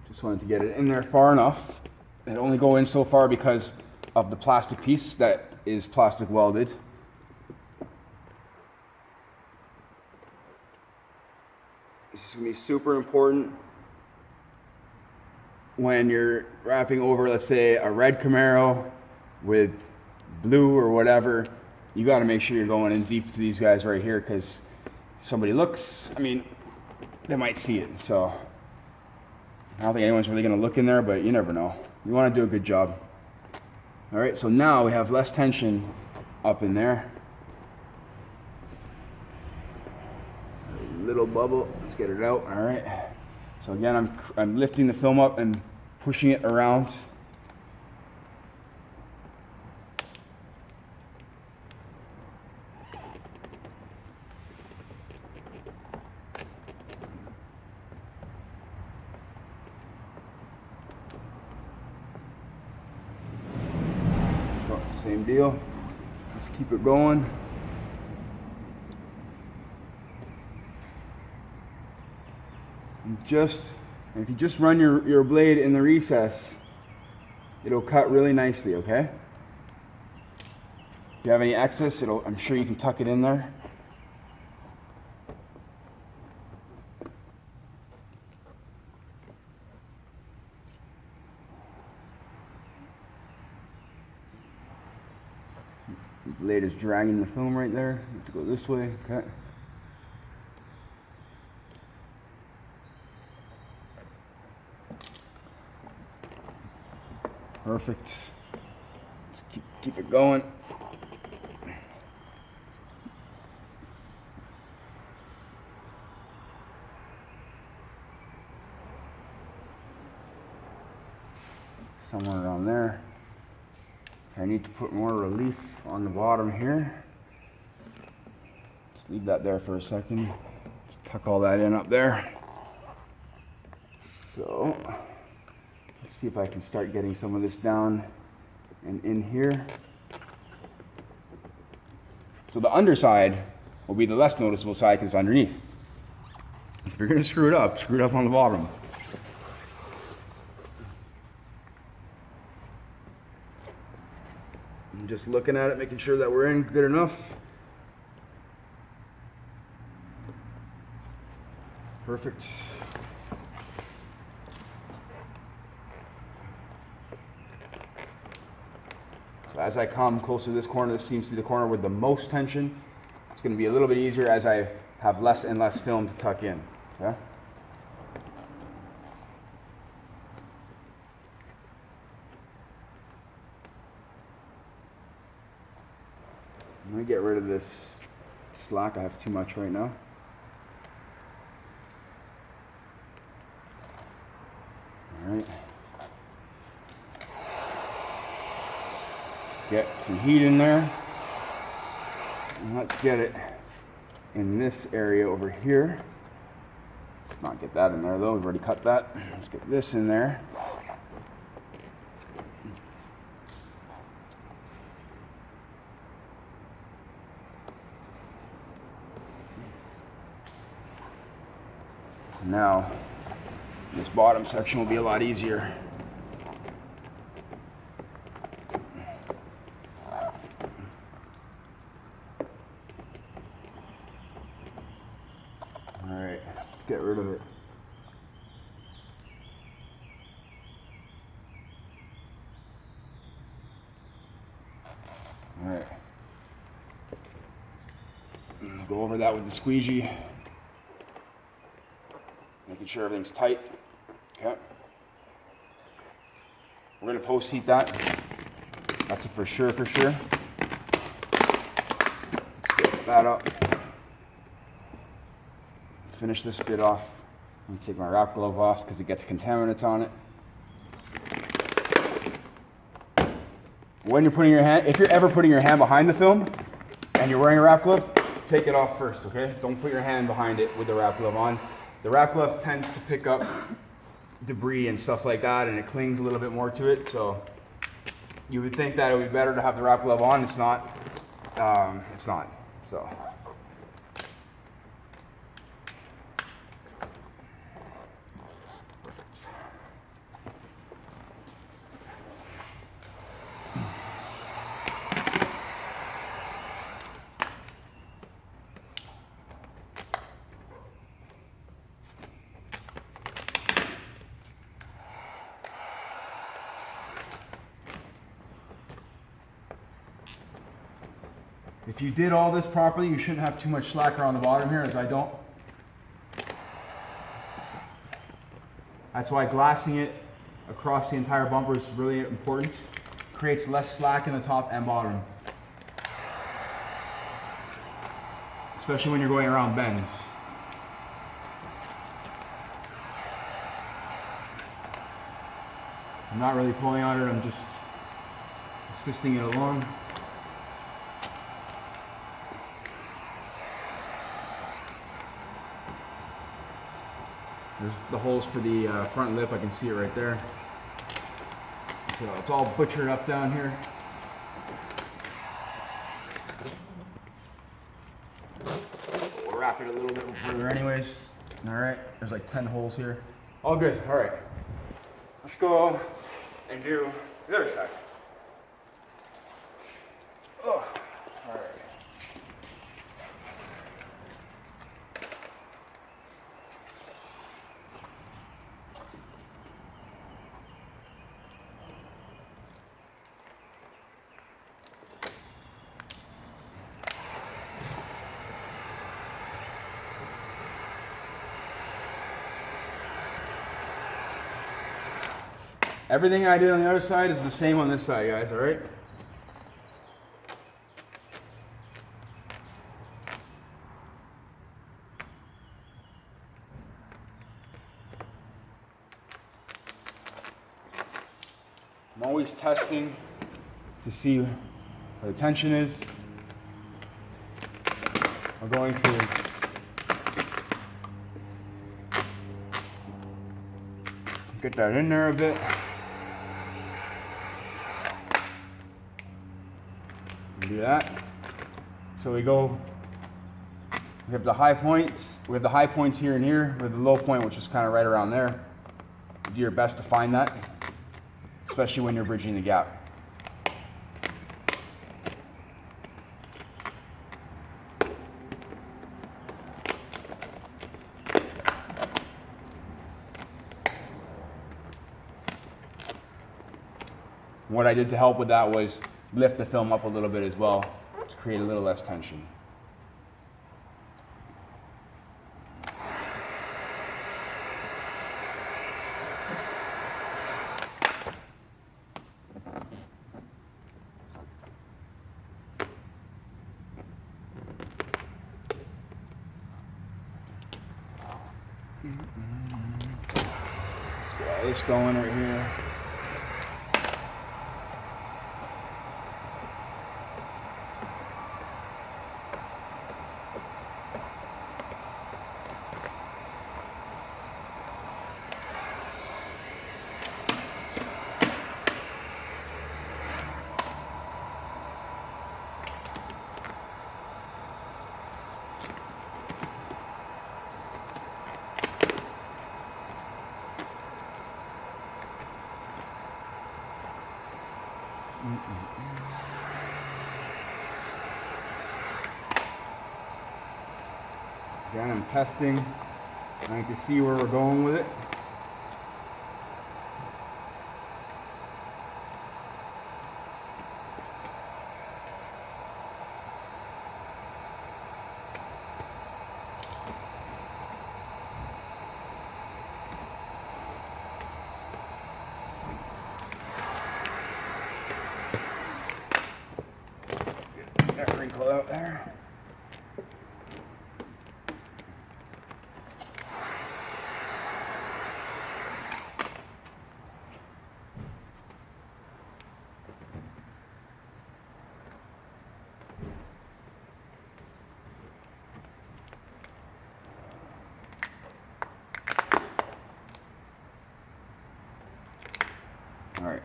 Just wanted to get it in there far enough. It only go in so far because of the plastic piece that is plastic welded. This is going to be super important when you're wrapping over, let's say, a red Camaro with blue or whatever. You got to make sure you're going in deep to these guys right here because if somebody looks, I mean, they might see it. So I don't think anyone's really going to look in there, but you never know. You want to do a good job. All right, so now we have less tension up in there. A little bubble, let's get it out. All right. So again, I'm lifting the film up and pushing it around. So, same deal. Let's keep it going. if you just run your blade in the recess, it'll cut really nicely, okay? If you have any excess, I'm sure you can tuck it in there. The blade is dragging the film right there. You have to go this way, okay? Perfect. Just keep it going. Somewhere around there. If I need to put more relief on the bottom here, just leave that there for a second. Just tuck all that in up there. So let's see if I can start getting some of this down and in here. So the underside will be the less noticeable side because it's underneath. If you're going to screw it up on the bottom. I'm just looking at it, making sure that we're in good enough. Perfect. So as I come closer to this corner, this seems to be the corner with the most tension. It's going to be a little bit easier as I have less and less film to tuck in. Okay? I'm going to get rid of this slack. I have too much right now. All right. Get some heat in there. And let's get it in this area over here. Let's not get that in there though. We've already cut that. Let's get this in there. Now, this bottom section will be a lot easier. All right, let's get rid of it. All right. Go over that with the squeegee. Making sure everything's tight. Okay. We're going to post heat that. That's a for sure. Let's get that up. Finish this bit off. I'm going to take my wrap glove off because it gets contaminants on it. When you're putting your hand, if you're ever putting your hand behind the film and you're wearing a wrap glove, take it off first, okay? Don't put your hand behind it with the wrap glove on. The wrap glove tends to pick up debris and stuff like that, and it clings a little bit more to it. So you would think that it would be better to have the wrap glove on. It's not. It's not. So. If you did all this properly, you shouldn't have too much slack around the bottom here, as I don't. That's why glassing it across the entire bumper is really important. Creates less slack in the top and bottom. Especially when you're going around bends. I'm not really pulling on it, I'm just assisting it along. There's the holes for the front lip, I can see it right there. So it's all butchered up down here. We'll wrap it a little bit further anyways. All right, there's like 10 holes here. All good, all right. Let's go and do the other side. Oh, all right. Everything I did on the other side is the same on this side, guys, all right? I'm always testing to see where the tension is. I'm going through get that in there a bit. Do that. So we have the high points. We have the high points here and here with the low point, which is kind of right around there. Do your best to find that, especially when you're bridging the gap. What I did to help with that was lift the film up a little bit as well to create a little less tension. Let's get all this going right here. Again, I'm testing, trying to see where we're going with it. Get that wrinkle out there. All right,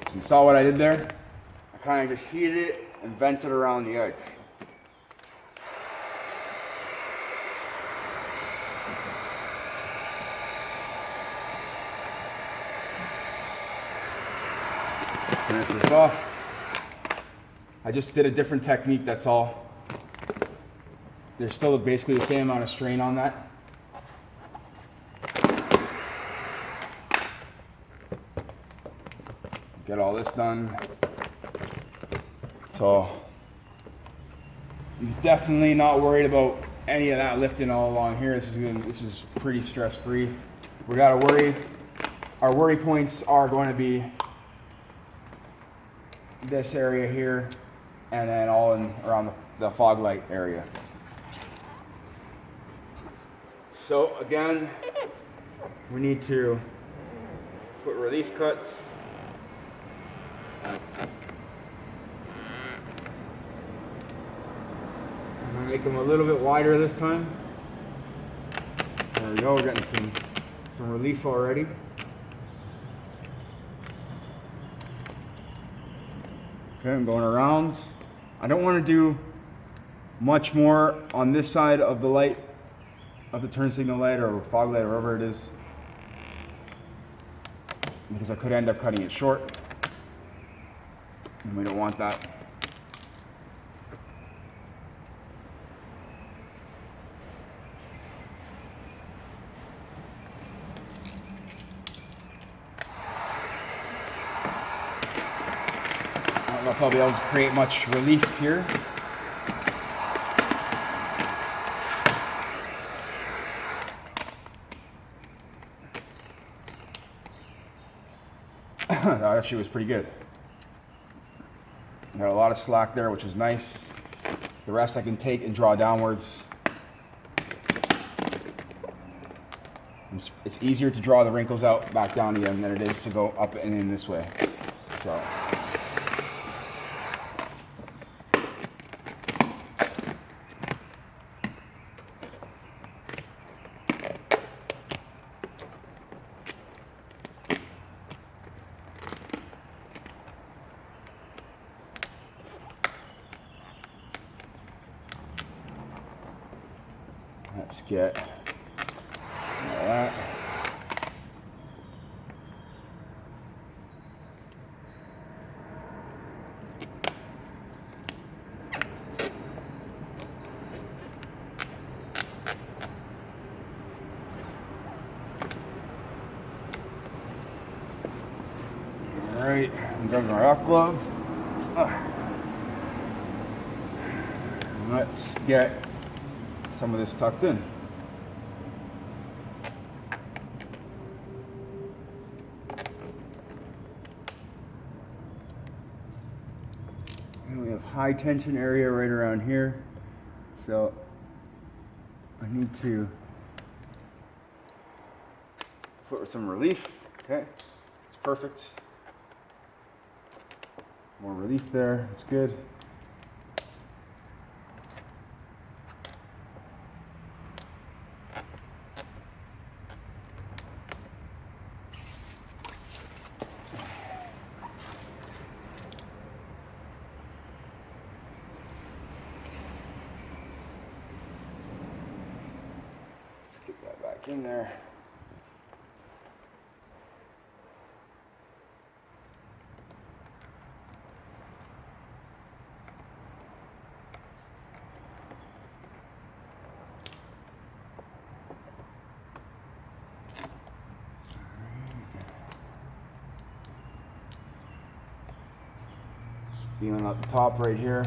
so you saw what I did there? I kind of just heated it and vented around the edge. Finish this off. I just did a different technique, that's all. There's still basically the same amount of strain on that. Get all this done. So I'm definitely not worried about any of that lifting all along here. This is pretty stress-free. We gotta worry. Our worry points are going to be this area here, and then all in around the fog light area. So again, we need to put relief cuts. I'm gonna make them a little bit wider this time. There we go, we're getting some relief already. Okay, I'm going around. I don't want to do much more on this side of the light of the turn signal light or fog light or whatever it is, because I could end up cutting it short, and we don't want that. I don't know if I'll be able to create much relief here. That actually was pretty good. Got a lot of slack there, which is nice. The rest I can take and draw downwards. It's easier to draw the wrinkles out back down again than it is to go up and in this way. So. Let's get all that. All right, I'm grabbing my rock gloves. Let's get some of this tucked in. And we have high tension area right around here, so I need to put some relief. Okay, it's perfect. More relief there, that's good. Let's get that back in there. Feeling up the top right here.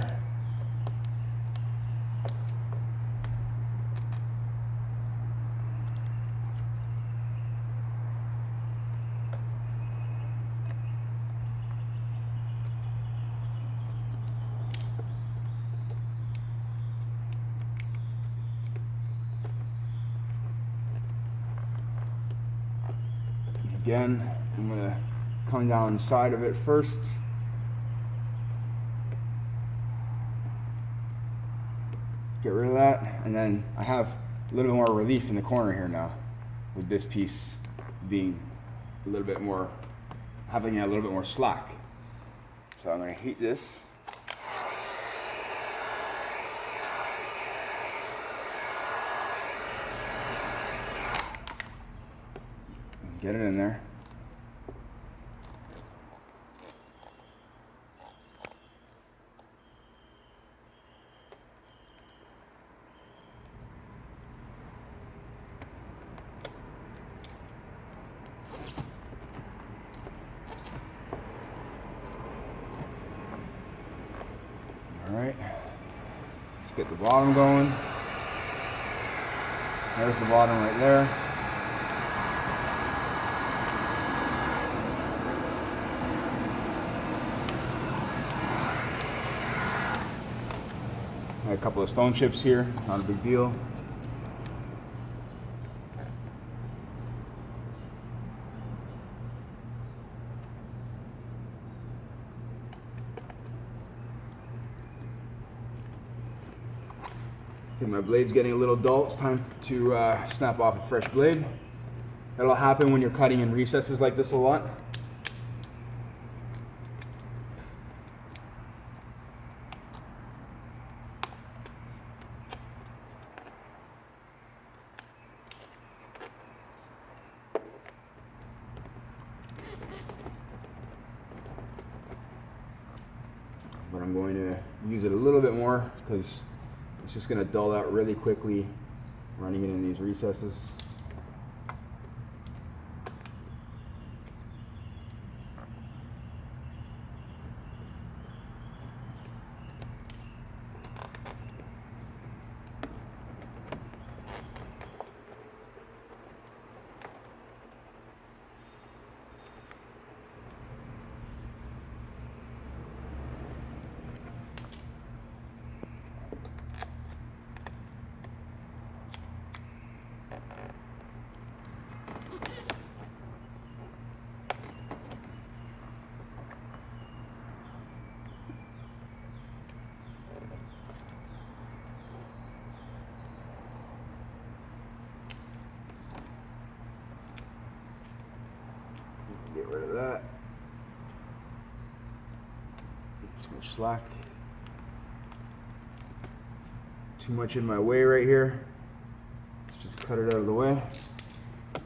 Again, I'm going to come down the side of it first. Get rid of that, and then I have a little bit more relief in the corner here now, with this piece being a little bit more, having a little bit more slack. So I'm going to heat this. And get it in there. All right, let's get the bottom going. There's the bottom right there. Got a couple of stone chips here, not a big deal. Okay, my blade's getting a little dull. It's time to snap off a fresh blade. That'll happen when you're cutting in recesses like this a lot. but I'm going to use it a little bit more because it's just going to dull out really quickly running it in these recesses. Get rid of that. Too much slack. Too much in my way right here. Let's just cut it out of the way.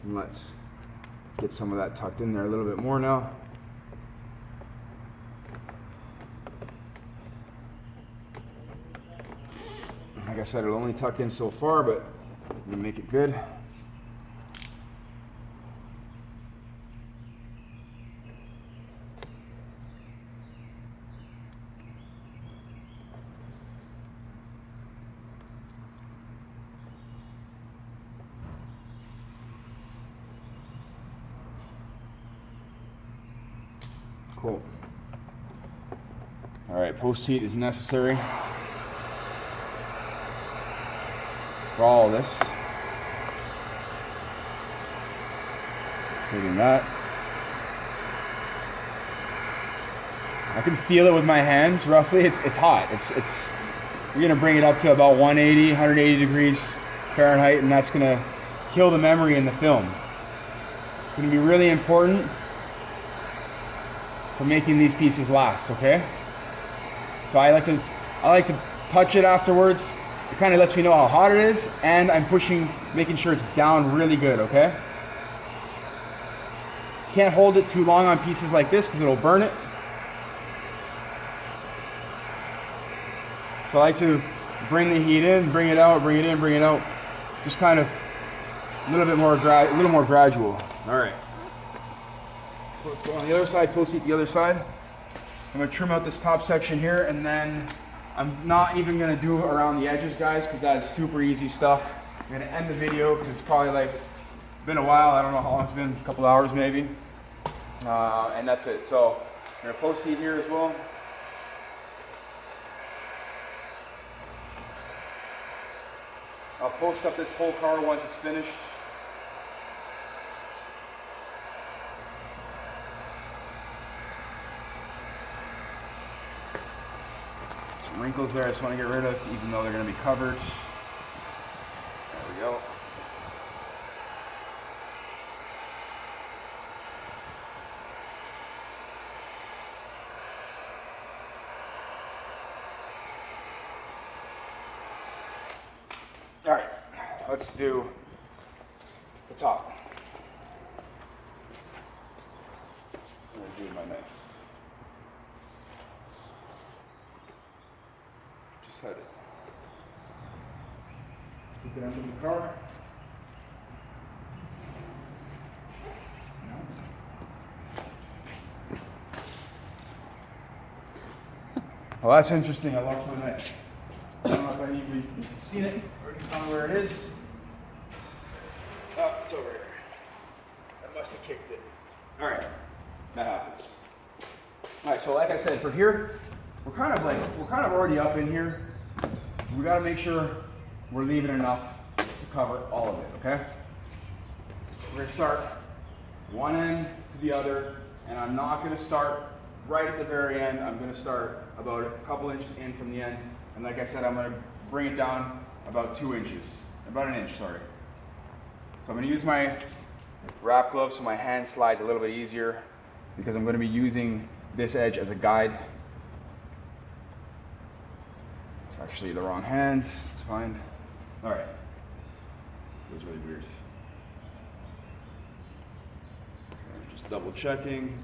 And let's get some of that tucked in there a little bit more now. Like I said, it'll only tuck in so far, but I'm gonna make it good. Cool. All right, post heat is necessary for all of this. Including that. I can feel it with my hands roughly. It's hot. We're gonna bring it up to about 180 degrees Fahrenheit, and that's gonna kill the memory in the film. It's gonna be really important for making these pieces last, okay? So I like to touch it afterwards. It kind of lets me know how hot it is, and I'm making sure it's down really good, okay? Can't hold it too long on pieces like this because it'll burn it. So I like to bring the heat in, bring it out, bring it in, bring it out. Just kind of a little more gradual. All right. So let's go on the other side, post heat the other side. I'm gonna trim out this top section here, and then I'm not even gonna do around the edges, guys, because that is super easy stuff. I'm gonna end the video because it's probably been a while. I don't know how long it's been, a couple hours maybe. And that's it. So I'm gonna post heat here as well. I'll post up this whole car once it's finished. Some wrinkles there I just want to get rid of, even though they're going to be covered. There we go. All right, let's do the top. I'm going to do my knife. Just head it. Keep it under the car. Well, that's interesting. I lost my knife. I don't know if anybody's seen it or can tell me where it is. Oh, it's over here. I must have kicked it. All right, that happens. All right, so like I said, for here, we're kind of already up in here. We got to make sure we're leaving enough to cover all of it. Okay. We're gonna start one end to the other, and I'm not gonna start right at the very end. I'm gonna start about a couple inches in from the end. And like I said, I'm going to bring it down about 2 inches, about an inch, sorry. So I'm going to use my wrap glove so my hand slides a little bit easier because I'm going to be using this edge as a guide. It's actually the wrong hand, it's fine. All right, it was really weird. Just double checking.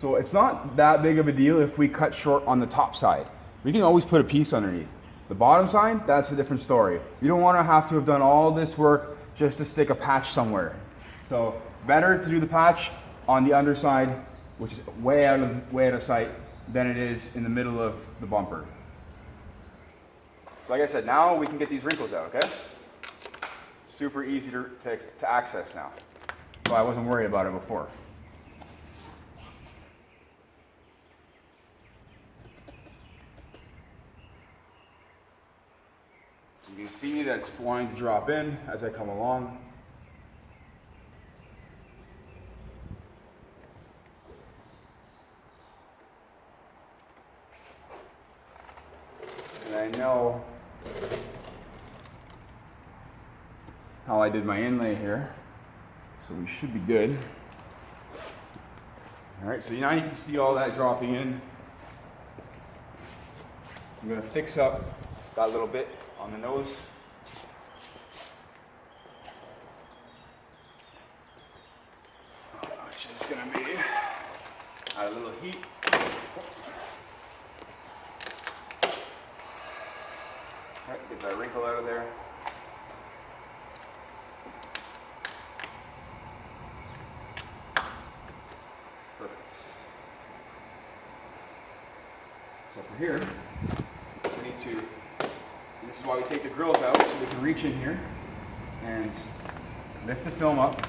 So it's not that big of a deal if we cut short on the top side. We can always put a piece underneath. The bottom side, that's a different story. You don't want to have done all this work just to stick a patch somewhere. So better to do the patch on the underside, which is way out of sight, than it is in the middle of the bumper. So like I said, now we can get these wrinkles out, okay? Super easy to access now. So I wasn't worried about it before. You can see that it's going to drop in as I come along. And I know how I did my inlay here, so we should be good. All right, so now you can see all that dropping in. I'm going to fix up that little bit on the nose. Which is going to be add a little heat. Right, get that wrinkle out of there. Perfect. So from here, we need to, this is why we take the grills out, so we can reach in here and lift the film up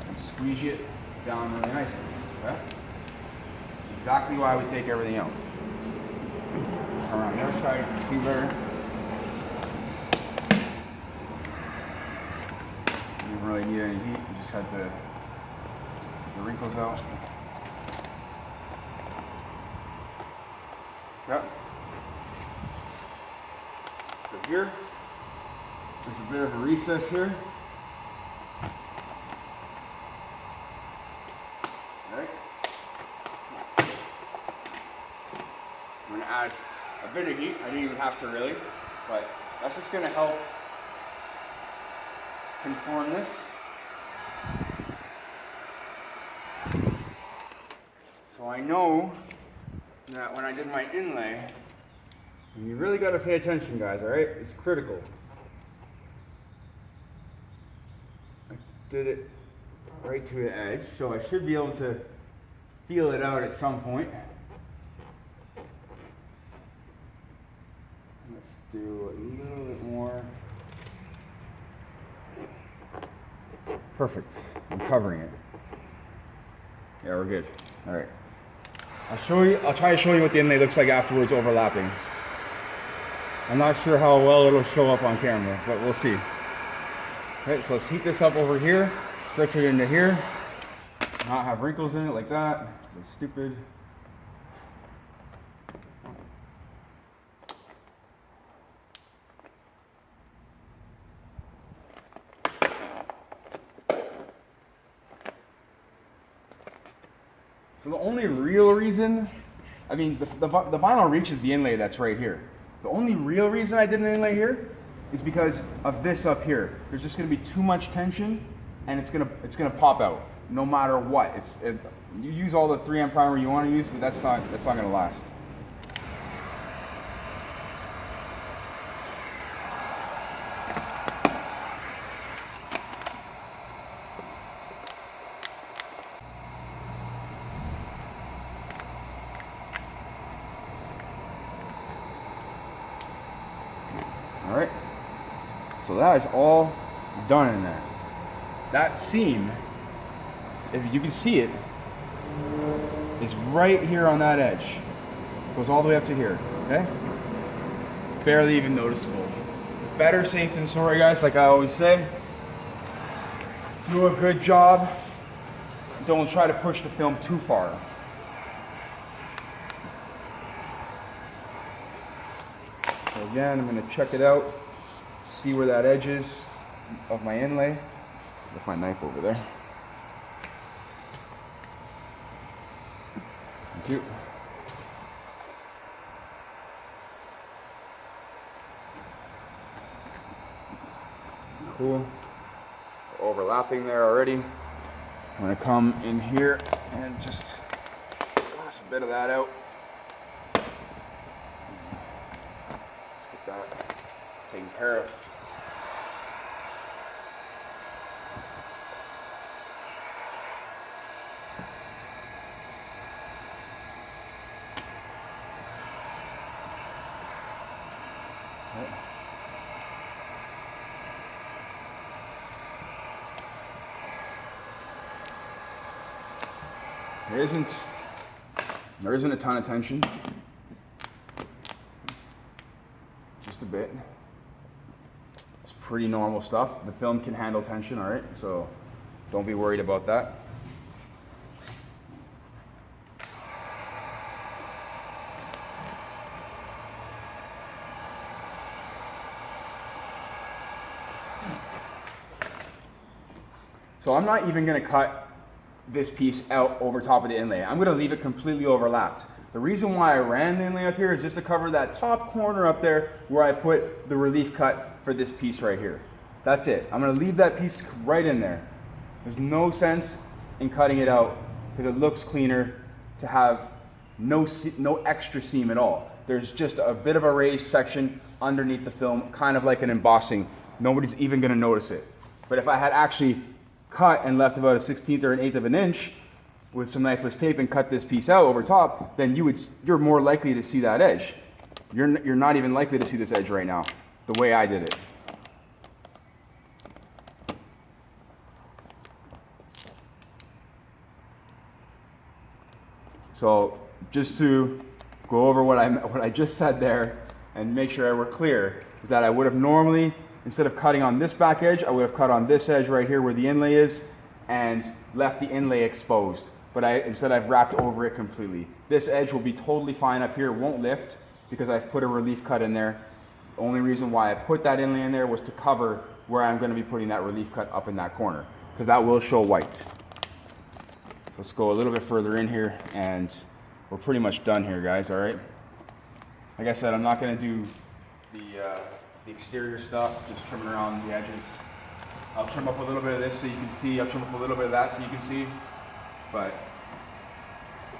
and squeeze it down really nicely. Okay? That's exactly why we take everything out. Turn around the other side, see better. You don't really need any heat, you just had the wrinkles out. Yep. So here, there's a bit of a recess here. Alright. I'm going to add a bit of heat. I didn't even have to really, but that's just going to help conform this. So I know that when I did my inlay, and you really got to pay attention, guys, all right? It's critical. I did it right to the edge, so I should be able to feel it out at some point. Let's do a little bit more. Perfect. I'm covering it. Yeah, we're good. All right. I'll try to show you what the inlay looks like afterwards overlapping. I'm not sure how well it'll show up on camera, but we'll see. Okay, so let's heat this up over here, stretch it into here, not have wrinkles in it like that. That's stupid. So the only real reason, I mean, the vinyl reaches the inlay that's right here. The only real reason I did an inlay here is because of this up here. There's just going to be too much tension, and it's gonna pop out no matter what. You use all the 3M primer you want to use, but that's not going to last. All right, so that is all done in there. That seam, if you can see it, is right here on that edge. Goes all the way up to here, okay? Barely even noticeable. Better safe than sorry, guys, like I always say. Do a good job. Don't try to push the film too far. So again, I'm going to check it out, see where that edge is of my inlay. With my knife over there. Thank you. Cool. Overlapping there already. I'm going to come in here and just bit of that out. Let's get that taken care of. There isn't a ton of tension, just a bit. It's pretty normal stuff. The film can handle tension, all right? So don't be worried about that. So I'm not even going to cut this piece out over top of the inlay. I'm going to leave it completely overlapped. The reason why I ran the inlay up here is just to cover that top corner up there where I put the relief cut for this piece right here. That's it. I'm going to leave that piece right in there. There's no sense in cutting it out because it looks cleaner to have no extra seam at all. There's just a bit of a raised section underneath the film, kind of like an embossing. Nobody's even going to notice it. But if I had actually cut and left about a 1/16 or an 1/8 of an inch with some knifeless tape and cut this piece out over top, then you're more likely to see that edge. You're not even likely to see this edge right now, the way I did it. So just to go over what I just said there and make sure we're clear, is that I would have normally, instead of cutting on this back edge, I would have cut on this edge right here where the inlay is and left the inlay exposed. But instead I've wrapped over it completely. This edge will be totally fine up here, it won't lift because I've put a relief cut in there. The only reason why I put that inlay in there was to cover where I'm going to be putting that relief cut up in that corner, because that will show white. So let's go a little bit further in here and we're pretty much done here, guys, all right? Like I said, I'm not going to do the exterior stuff, just trimming around the edges. I'll trim up a little bit of this so you can see, I'll trim up a little bit of that so you can see, but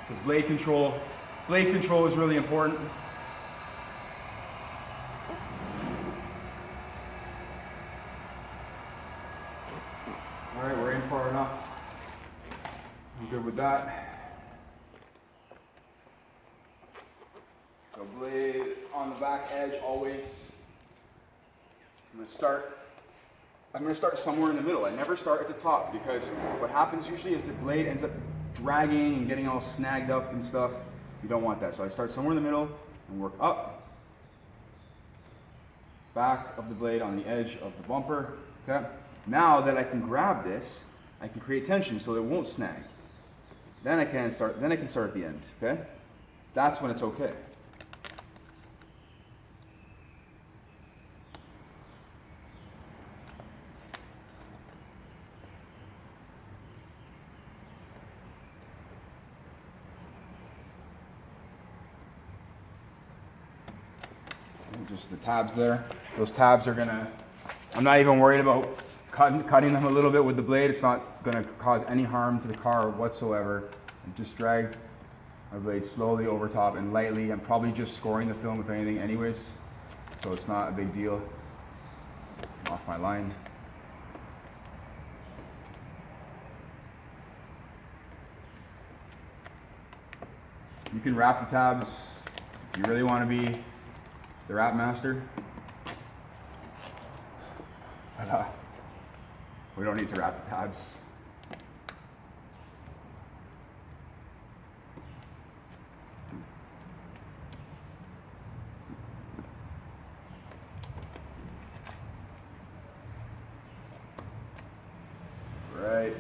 because blade control is really important. All right, we're in far enough. I'm good with that. So blade on the back edge always. I'm going to start somewhere in the middle. I never start at the top because what happens usually is the blade ends up dragging and getting all snagged up and stuff. You don't want that. So I start somewhere in the middle and work up, back of the blade on the edge of the bumper. Okay. Now that I can grab this, I can create tension so it won't snag. Then I can start at the end. Okay. That's when it's okay. Just the tabs there. Those tabs are gonna, I'm not even worried about cutting them a little bit with the blade. It's not gonna cause any harm to the car whatsoever. And just drag my blade slowly over top and lightly. I'm probably just scoring the film if anything anyways, so it's not a big deal. Off my line. You can wrap the tabs if you really want to be the wrap master. But, we don't need to wrap the tabs. Right.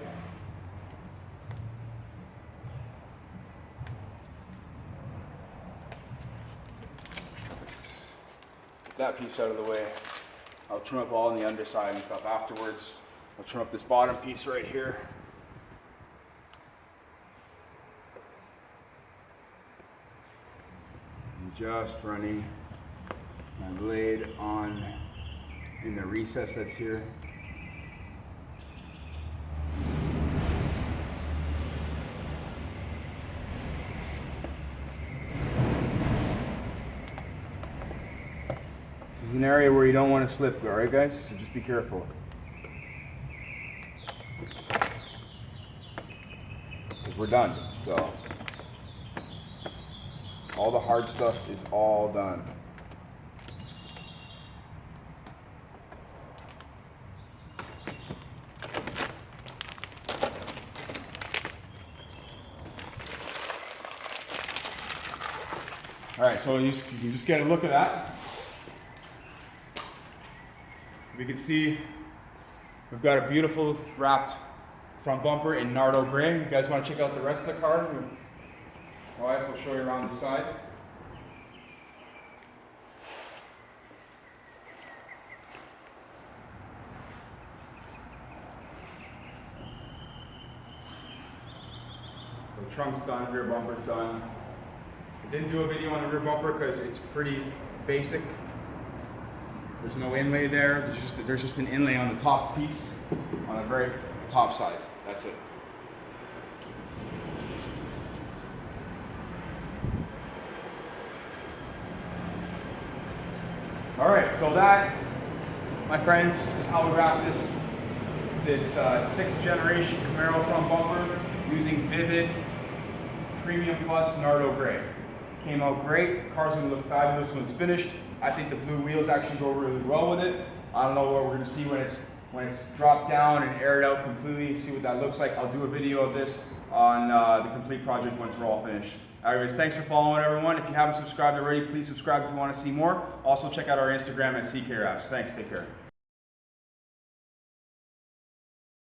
Get that piece out of the way. I'll trim up all on the underside and stuff afterwards. I'll trim up this bottom piece right here. I'm just running my blade on in the recess that's here. is an area where you don't want to slip, all right guys? So just be careful. Because we're done, so. All the hard stuff is all done. All right, so you can just get a look at that. We can see we've got a beautiful wrapped front bumper in Nardo gray. You guys want to check out the rest of the car? My wife will show you around the side. The trunk's done, rear bumper's done. I didn't do a video on the rear bumper because it's pretty basic. There's no inlay there. There's just an inlay on the top piece, on the very top side. That's it. All right, so that, my friends, is how we wrap this 6th generation Camaro front bumper using Vivid Premium Plus Nardo Gray. Came out great. Car's gonna look fabulous when it's finished. I think the blue wheels actually go really well with it. I don't know what we're gonna see when it's dropped down and aired out completely, see what that looks like. I'll do a video of this on the complete project once we're all finished. Anyways, thanks for following everyone. If you haven't subscribed already, please subscribe if you want to see more. Also check out our Instagram at CK Wraps. Thanks, take care.